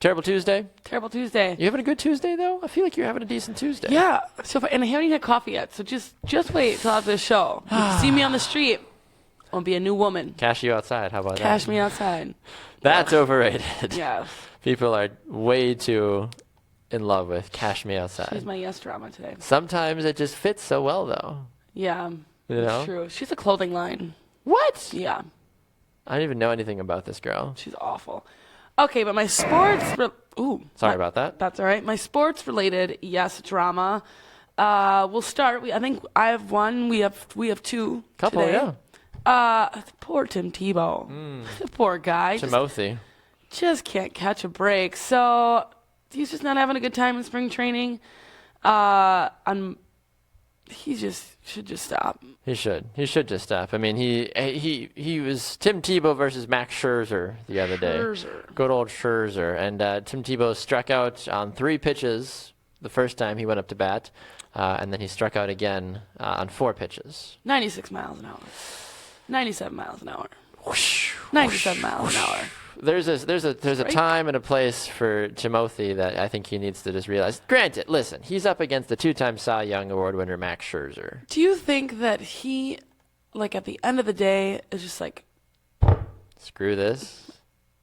Terrible Tuesday? Terrible Tuesday. You having a good Tuesday, though? I feel like you're having a decent Tuesday. Yeah. So and I haven't even had coffee yet. So just wait till after the show. You can see me on the street. I'll be a new woman. Cash you outside. How about Cash that? me outside. That's overrated. Yeah. People are way too in love with Cash Me Outside. She's my yes drama today. Sometimes it just fits so well, though. Yeah. You know? True. She's a clothing line. What? Yeah. I don't even know anything about this girl. She's awful. Okay, but my sports. Sorry about that. That's all right. My sports related yes drama. We'll start. I think I have one. We have two. Couple, today. yeah. Poor Tim Tebow. The poor guy. Timothy. Just can't catch a break. So he's just not having a good time in spring training. He should just stop. He should. He should just stop. I mean, he was Tim Tebow versus Max Scherzer the other day. Scherzer. Good old Scherzer. And Tim Tebow struck out on 3 pitches the first time he went up to bat, and then he struck out again on 4 pitches. 96 miles an hour. 97 miles an hour. Whoosh, 97 whoosh, miles whoosh. an hour. There's a time and a place for Timothy that I think he needs to just realize. Granted, listen, he's up against the 2-time Cy Young Award winner Max Scherzer. Do you think that he, like, at the end of the day, is just like, Screw this.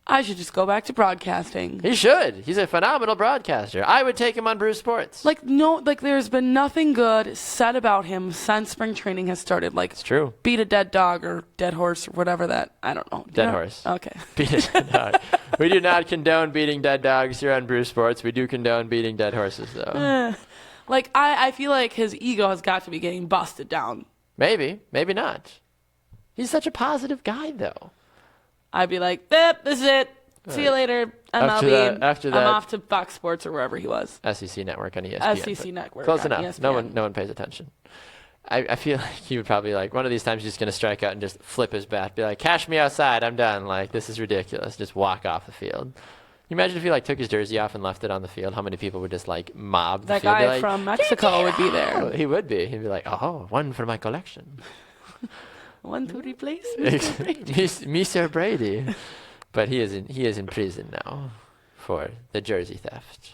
I should just go back to broadcasting? He should. He's a phenomenal broadcaster. I would take him on Brew Sports. Like, no, like, there's been nothing good said about him since spring training has started. Like, It's true. beat a dead dog or dead horse or whatever that, I don't know. Dead horse. Okay. Beat a dead dog. We do not condone beating dead dogs here on Brew Sports. We do condone beating dead horses, though. Like, I feel like his ego has got to be getting busted down. Maybe. Maybe not. He's such a positive guy, though. I'd be like, this is it. See you later, MLB. After that, I'm off to Fox Sports or wherever he was. SEC Network on ESPN. SEC Network. Close on enough. ESPN. No one pays attention. I feel like he would probably like one of these times he's just gonna strike out and just flip his bat, be like, "Cash me outside, I'm done." Like, this is ridiculous. Just walk off the field. Can you imagine if he like took his jersey off and left it on the field? How many people would just like mob the That field? guy Like, from Mexico would be there. he would be. He'd be like, "Oh, one for my collection." One to replace Mr. Brady. Mr. Brady. But he is in prison now for the jersey theft.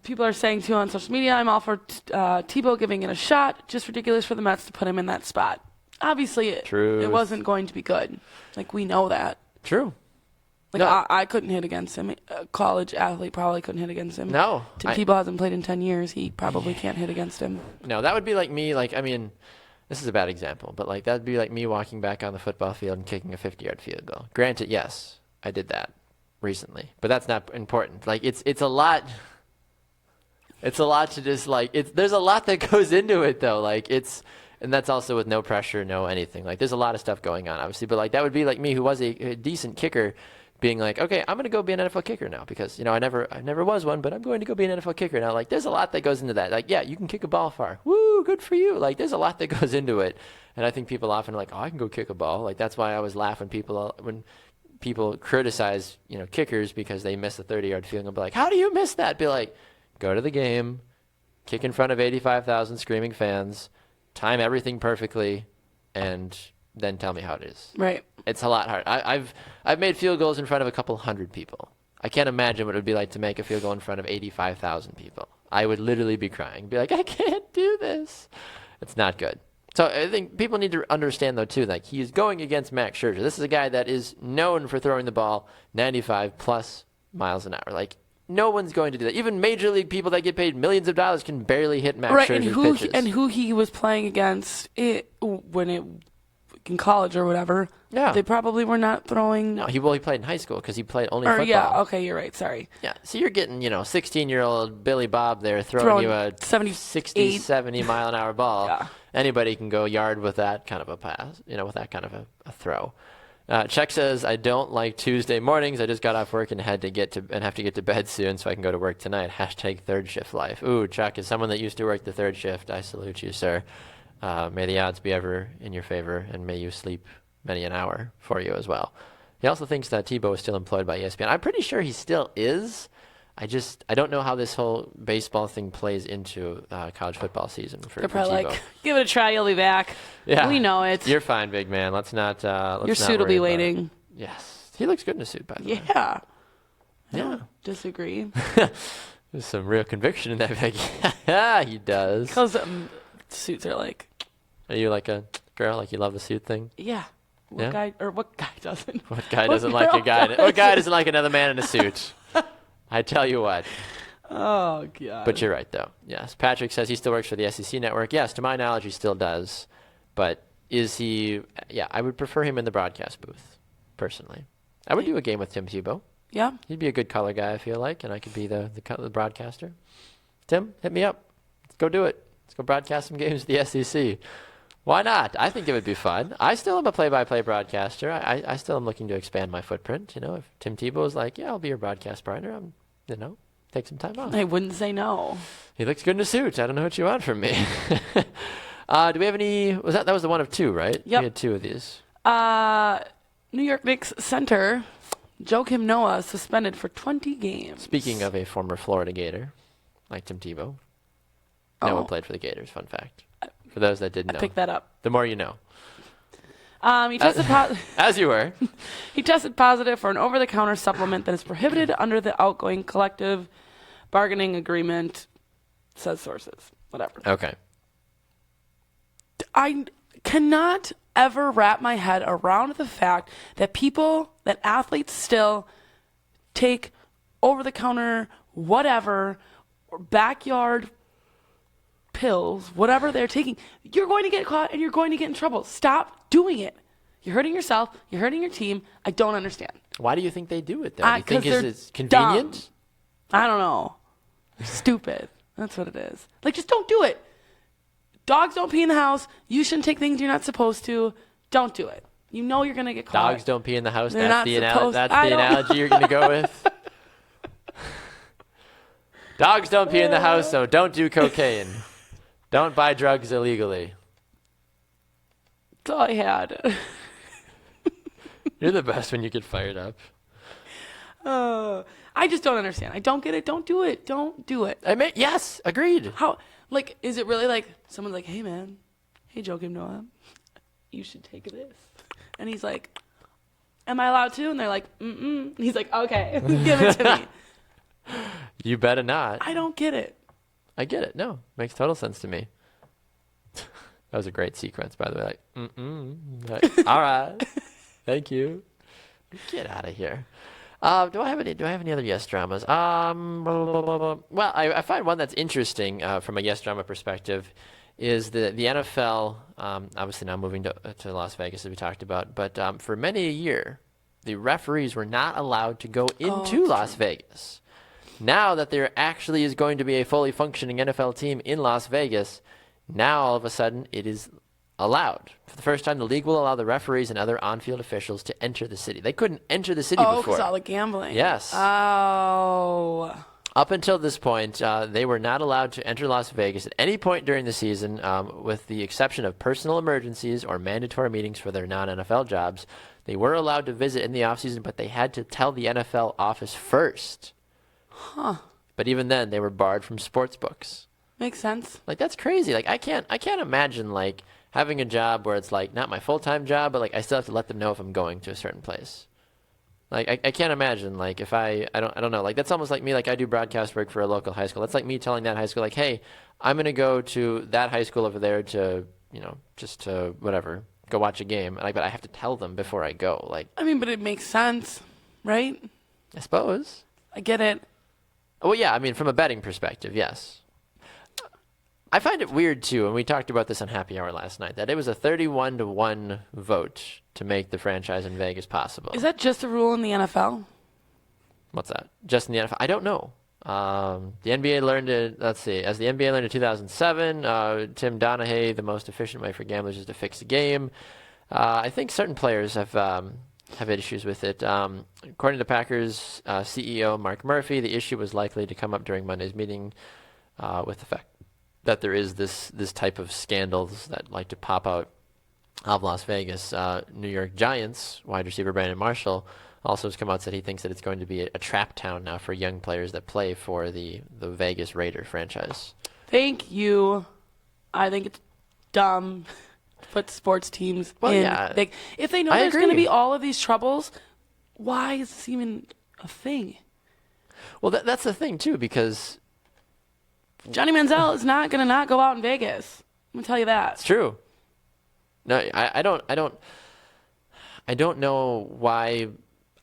People are saying too on social media, I'm all for Tebow giving it a shot. Just ridiculous for the Mets to put him in that spot. Obviously, it wasn't going to be good. Like, we know that. True. Like, No. I couldn't hit against him. A college athlete probably couldn't hit against him. No. Tim Tebow hasn't played in 10 years. He probably can't hit against him. No, that would be like me. Like, I mean, this is a bad example, but like that would be like me walking back on the football field and kicking a 50-yard field goal. Granted, yes, I did that recently, but that's not important. Like, it's a lot. It's a lot to just like there's a lot that goes into it though. Like, and that's also with no pressure, no anything. Like, there's a lot of stuff going on, obviously, but like that would be like me, who was a decent kicker, being like, okay, I'm going to go be an NFL kicker now because, I never was one, but I'm going to go be an NFL kicker now. Like, there's a lot that goes into that. Like, yeah, you can kick a ball far. Woo, good for you. Like, there's a lot that goes into it. And I think people often are like, oh, I can go kick a ball. Like, that's why I always laugh when people criticize, kickers because they miss a 30-yard field goal. Be like, how do you miss that? Be like, go to the game, kick in front of 85,000 screaming fans, time everything perfectly, and then tell me how it is. Right. It's a lot hard. I've made field goals in front of a couple hundred people. I can't imagine what it would be like to make a field goal in front of 85,000 people. I would literally be crying. Be like, I can't do this. It's not good. So I think people need to understand, though, too, like, he is going against Max Scherzer. This is a guy that is known for throwing the ball 95-plus miles an hour. Like, no one's going to do that. Even major league people that get paid millions of dollars can barely hit Max Scherzer's pitches. And who he was playing against in college or whatever, they probably were not throwing. No, he played in high school because he played only or, football. Yeah, okay, you're right. Sorry. Yeah, so you're getting, 16-year-old Billy Bob there throwing you a 60, 70 mile an hour ball. Yeah. Anybody can go yard with that kind of a pass, with that kind of a throw. Chuck says, I don't like Tuesday mornings. I just got off work and have to get to bed soon so I can go to work tonight. # third shift life. Ooh, Chuck, as someone that used to work the third shift, I salute you, sir. May the odds be ever in your favor, and may you sleep many an hour for you as well. He also thinks that Tebow is still employed by ESPN. I'm pretty sure he still is. I don't know how this whole baseball thing plays into college football season for They're probably Tebow. like, give it a try, you'll be back. Yeah, we know it. You're fine, big man. Let's not. Your suit will be waiting. Yes, he looks good in a suit, by the way. Yeah. I Yeah. don't disagree. There's some real conviction in that. Yeah, he does. Because suits are like. Are you like a girl? Like, you love the suit thing? Yeah. What guy doesn't? What guy doesn't like a guy? What guy doesn't like another man in a suit? I tell you what. Oh, God. But you're right, though. Yes. Patrick says he still works for the SEC Network. Yes, to my knowledge, he still does. But is he... Yeah, I would prefer him in the broadcast booth, personally. I would do a game with Tim Tebow. Yeah. He'd be a good color guy, I feel like, and I could be the broadcaster. Tim, hit me up. Let's go do it. Let's go broadcast some games with the SEC. Why not? I think it would be fun. I still am a play-by-play broadcaster. I still am looking to expand my footprint. If Tim Tebow is like, yeah, I'll be your broadcast partner, take some time off. I wouldn't say no. He looks good in a suit. I don't know what you want from me. Do we have any? That was the one of two, right? Yep. We had two of these. New York Knicks center Joakim Noah suspended for 20 games. Speaking of a former Florida Gator, like Tim Tebow, Noah played for the Gators. Fun fact. For those that didn't know. Pick that up. The more you know. He tested as you were. He tested positive for an over-the-counter supplement that is prohibited under the outgoing collective bargaining agreement, says sources. Whatever. Okay. I cannot ever wrap my head around the fact that athletes still take over-the-counter, whatever, or backyard pills, whatever they're taking. You're going to get caught and you're going to get in trouble. Stop doing it. You're hurting yourself. You're hurting your team. I don't understand. Why do you think they do it, though? Do you think it's convenient? Dumb. I don't know. Stupid. That's what it is. Like, just don't do it. Dogs don't pee in the house. You shouldn't take things you're not supposed to. Don't do it. You know you're going to get caught. Dogs don't pee in the house. They're That's the supposed- analogy you're going to go with. Dogs don't pee in the house, so don't do cocaine. Don't buy drugs illegally. That's all I had. You're the best when you get fired up. I just don't understand. I don't get it. Don't do it. Don't do it. Yes, agreed. How? Like, is it really like someone's like, hey, man, hey, Joakim Noah, you should take this. And he's like, am I allowed to? And they're like, mm-mm. And he's like, okay, give it to me. You better not. I don't get it. I get it. No, makes total sense to me. That was a great sequence, by the way. Like, mm-mm. Like, all right. Thank you. Get out of here. Do I have any other yes dramas? Well, I find one that's interesting from a yes drama perspective is the NFL, obviously now moving to Las Vegas as we talked about, but for many a year, the referees were not allowed to go into Las Vegas. Now that there actually is going to be a fully functioning NFL team in Las Vegas, now all of a sudden it is allowed. For the first time, the league will allow the referees and other on-field officials to enter the city. They couldn't enter the city before. Oh, because all the gambling. Yes. Oh. Up until this point, they were not allowed to enter Las Vegas at any point during the season, with the exception of personal emergencies or mandatory meetings for their non-NFL jobs. They were allowed to visit in the offseason, but they had to tell the NFL office first. Huh. But even then, they were barred from sports books. Makes sense. Like, that's crazy. Like, I can't imagine, like, having a job where it's, like, not my full-time job, but, like, I still have to let them know if I'm going to a certain place. Like, I can't imagine, like, if I don't know. Like, that's almost like me, like, I do broadcast work for a local high school. That's like me telling that high school, like, hey, I'm going to go to that high school over there to, just to, whatever, go watch a game. But I have to tell them before I go. Like, I mean, but it makes sense, right? I suppose. I get it. Well, yeah, I mean, from a betting perspective, yes. I find it weird, too, and we talked about this on Happy Hour last night, that it was a 31-1 vote to make the franchise in Vegas possible. Is that just a rule in the NFL? What's that? Just in the NFL? I don't know. The NBA learned it, let's see, as the NBA learned in 2007, Tim Donaghy, the most efficient way for gamblers is to fix the game. I think certain players have had issues with it. According to Packers CEO Mark Murphy, the issue was likely to come up during Monday's meeting with the fact that there is this type of scandals that like to pop out of Las Vegas. New York Giants wide receiver Brandon Marshall also has come out and said he thinks that it's going to be a trap town now for young players that play for the Vegas Raider franchise. Thank you. I think it's dumb to put sports teams in. Yeah, if they know there's going to be all of these troubles, why is this even a thing? Well, that's the thing, too, because Johnny Manziel is not going to not go out in Vegas. I'm going to tell you that. It's true. No, I don't know why.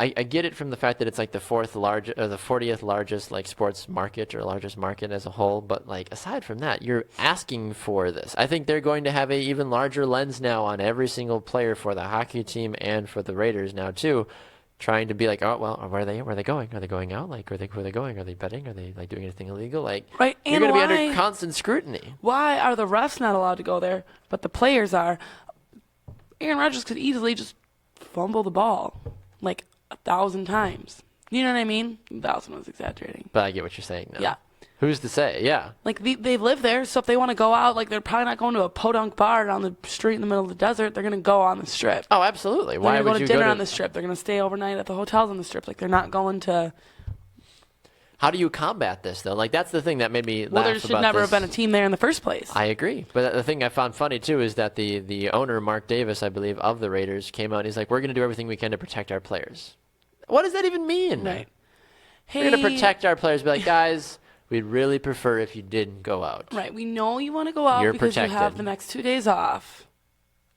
I get it from the fact that it's like the 40th largest like sports market or largest market as a whole, but like aside from that, you're asking for this. I think they're going to have a even larger lens now on every single player for the hockey team and for the Raiders now too, trying to be like, oh well, where are they going? Are they going out? Like, where are they going? Are they betting? Are they like doing anything illegal? Like, right? You're going to be under constant scrutiny. Why are the refs not allowed to go there, but the players are? Aaron Rodgers could easily just fumble the ball like 1,000 times. You know what I mean? That also was exaggerating. But I get what you're saying now. Yeah. Who's to say? Yeah. Like, they live there, so if they want to go out, like, they're probably not going to a podunk bar down the street in the middle of the desert. They're going to go on the Strip. Oh, absolutely. They're Why going to would go to you dinner go on the Strip. They're going to stay overnight at the hotels on the Strip. Like, they're not going to... How do you combat this, though? Like, that's the thing that made me laugh about Well, this. there should never have been a team there in the first place. I agree. But the thing I found funny, too, is that the owner, Mark Davis, I believe, of the Raiders, came out and he's like, we're going to do everything we can to protect our players. What does that even mean? Right. We're going to protect our players. Be like, guys, we'd really prefer if you didn't go out. Right. We know you want to go out You're because protected. you have the next 2 days off.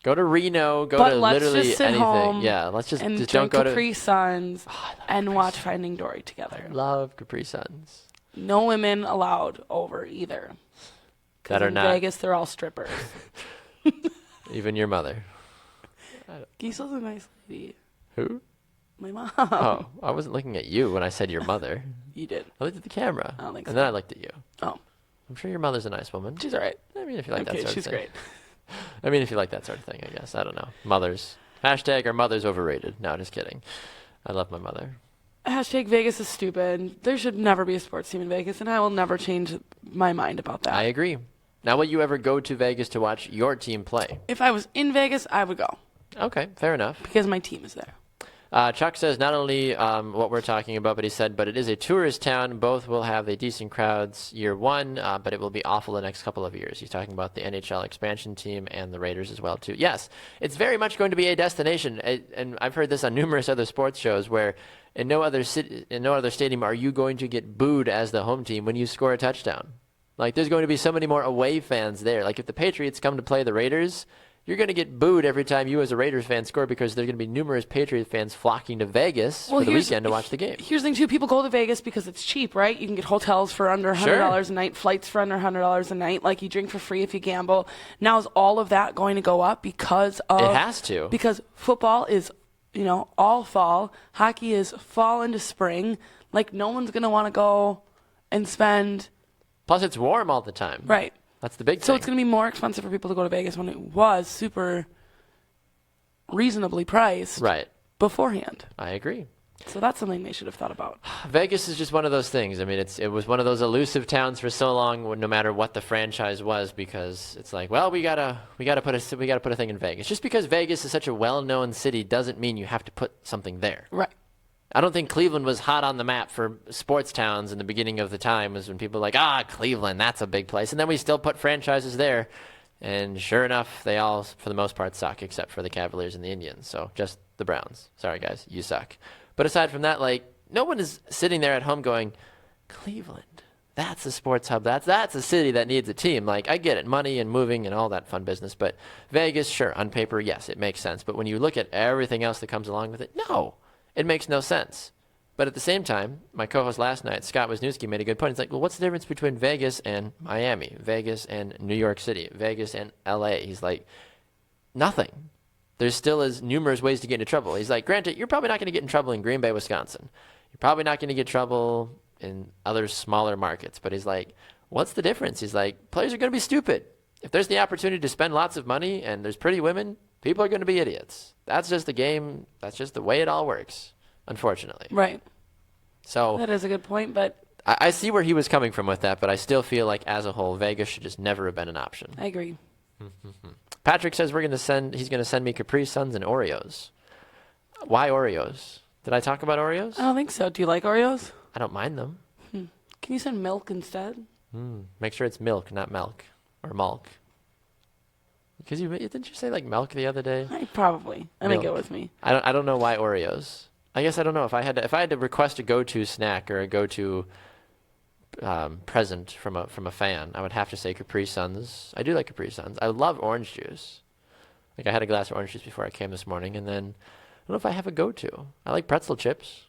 Go to Reno. Go But to let's literally just sit anything. home Yeah, let's just and don't drink go Capri to. Suns Oh, and watch Finding Dory together. Love Capri Suns. No women allowed over either. 'Cause That are in not. Vegas, they're all strippers. Even your mother. Giesel's a nice lady. Who? My mom. Oh, I wasn't looking at you when I said your mother. You did. I looked at the camera. I don't think and so. then I looked at you. Oh, I'm sure your mother's a nice woman. she's all right. I mean, if you like that Okay, sort she's of thing. great. I mean, if you like that sort of thing, I guess. I don't know. Mothers. Hashtag our mother's overrated. No, just kidding. I love my mother. Hashtag Vegas is stupid. There should never be a sports team in Vegas, and I will never change my mind about that. I agree. Now, will you ever go to Vegas to watch your team play? If I was in Vegas, I would go Okay, fair enough. because my team is there. Chuck says not only what we're talking about, but he said, but it is a tourist town. Both will have a decent crowds year one, but it will be awful the next couple of years. He's talking about the NHL expansion team and the Raiders as well, too. Yes, it's very much going to be a destination, and I've heard this on numerous other sports shows where in no other city, in no other stadium are you going to get booed as the home team when you score a touchdown. Like, there's going to be so many more away fans there. Like, if the Patriots come to play the Raiders, you're going to get booed every time you as a Raiders fan score because there's going to be numerous Patriot fans flocking to Vegas for the weekend to watch the game. Here's the thing, too. People go to Vegas because it's cheap, right? You can get hotels for under $100 a night, flights for under $100 a night. Like, you drink for free if you gamble. Now, is all of that going to go up because of... It has to. Because football is, all fall. Hockey is fall into spring. Like, no one's going to want to go and spend... Plus, it's warm all the time. Right. That's the big thing. So it's going to be more expensive for people to go to Vegas when it was super reasonably priced Right. beforehand. I agree. So that's something they should have thought about. Vegas is just one of those things. I mean, it was one of those elusive towns for so long, no matter what the franchise was, because it's like, well, we gotta put a thing in Vegas. Just because Vegas is such a well-known city doesn't mean you have to put something there. Right. I don't think Cleveland was hot on the map for sports towns in the beginning of the time. Was when people were like, Cleveland, that's a big place, and then we still put franchises there. And sure enough, they all, for the most part, suck, except for the Cavaliers and the Indians. So just the Browns. Sorry, guys, you suck. But aside from that, like, no one is sitting there at home going, Cleveland, that's a sports hub. That's a city that needs a team. Like, I get it, money and moving and all that fun business. But Vegas, sure, on paper, yes, it makes sense. But when you look at everything else that comes along with it, no, it makes no sense. But at the same time, my co-host last night, Scott Wisniewski, made a good point. He's like, well, what's the difference between Vegas and Miami, Vegas and New York City, Vegas and L.A.? He's like, nothing. There still is numerous ways to get into trouble. He's like, granted, you're probably not going to get in trouble in Green Bay, Wisconsin. You're probably not going to get in trouble in other smaller markets. But he's like, what's the difference? He's like, players are going to be stupid. If there's the opportunity to spend lots of money and there's pretty women, people are going to be idiots. That's just the game. That's just the way it all works, unfortunately. Right. So That is a good point, but I see where he was coming from with that, but I still feel like as a whole, Vegas should just never have been an option. I agree. Patrick says he's going to send me Capri Suns and Oreos. Why Oreos? Did I talk about Oreos? I don't think so. Do you like Oreos? I don't mind them. Can you send milk instead? Make sure it's milk, not milk or malk. Because didn't you say like milk the other day? I think Milk. it was me. I don't know why Oreos. I guess I don't know if I had to request a go-to snack or a go-to present from a fan, I would have to say Capri Suns. I do like Capri Suns. I love orange juice. Like, I had a glass of orange juice before I came this morning, and then I don't know if I have a go-to. I like pretzel chips.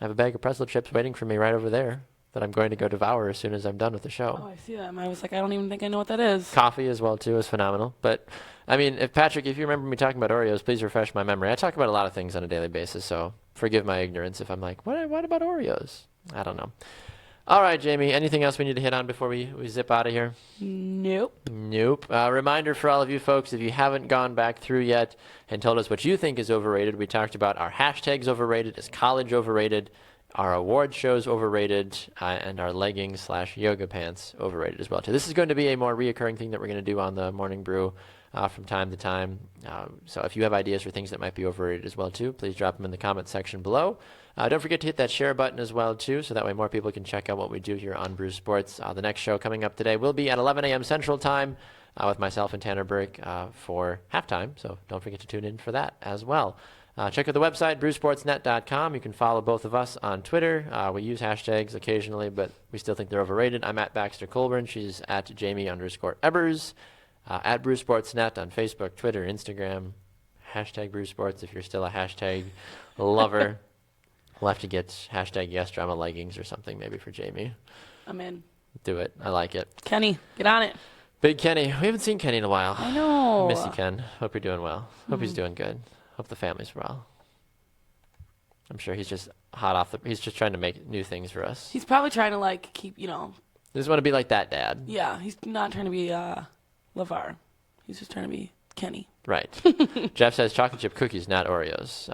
I have a bag of pretzel chips waiting for me right over there that I'm going to go devour as soon as I'm done with the show. Oh, I see them. I was like, I don't even think I know what that is. Coffee as well, too, is phenomenal. But, I mean, Patrick, if you remember me talking about Oreos, please refresh my memory. I talk about a lot of things on a daily basis, so forgive my ignorance if I'm like, what about Oreos? I don't know. All right, Jamie, anything else we need to hit on before we zip out of here? Nope. Nope. Reminder for all of you folks, if you haven't gone back through yet and told us what you think is overrated, we talked about our hashtags overrated. Is college overrated? our award shows overrated, and our leggings/yoga pants overrated as well too. This is going to be a more reoccurring thing that we're going to do on the Morning Brew from time to time. So if you have ideas for things that might be overrated as well too, please drop them in the comments section below. Don't forget to hit that share button as well too, so that way more people can check out what we do here on Brew Sports. The next show coming up today will be at 11 a.m. Central Time with myself and Tanner Burke for halftime. So don't forget to tune in for that as well. Check out the website, brewsportsnet.com. You can follow both of us on Twitter. We use hashtags occasionally, but we still think they're overrated. I'm at Baxter Colburn. She's at Jaymee_Ebers. At brewsportsnet on Facebook, Twitter, Instagram. Hashtag brewsports if you're still a hashtag lover. We'll have to get hashtag yes drama leggings or something maybe for Jaymee. I'm in. Do it. I like it. Kenny, get on it. Big Kenny. We haven't seen Kenny in a while. I know. Miss you, Ken. Hope you're doing well. Hope he's doing good. Hope the family's well. I'm sure he's just he's just trying to make new things for us. He's probably trying to keep, He just want to be like that dad. Yeah, he's not trying to be LaVar. He's just trying to be Kenny. Right. Jeff says chocolate chip cookies, not Oreos.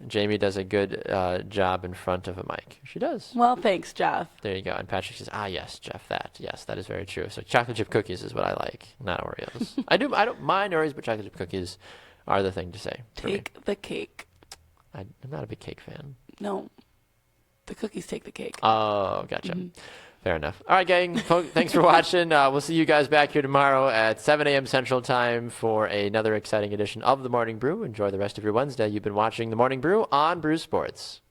Jaymee does a good job in front of a mic. She does. Well, thanks, Jeff. There you go. And Patrick says, yes, Jeff, that. Yes, that is very true. So chocolate chip cookies is what I like, not Oreos. I don't mind Oreos, but chocolate chip cookies are the thing to say. Take the cake. I'm not a big cake fan. No. The cookies take the cake. Oh, gotcha. Fair enough. All right, gang. Thanks for watching. We'll see you guys back here tomorrow at 7 a.m. Central Time for another exciting edition of The Morning Brew. Enjoy the rest of your Wednesday. You've been watching The Morning Brew on Brew Sports.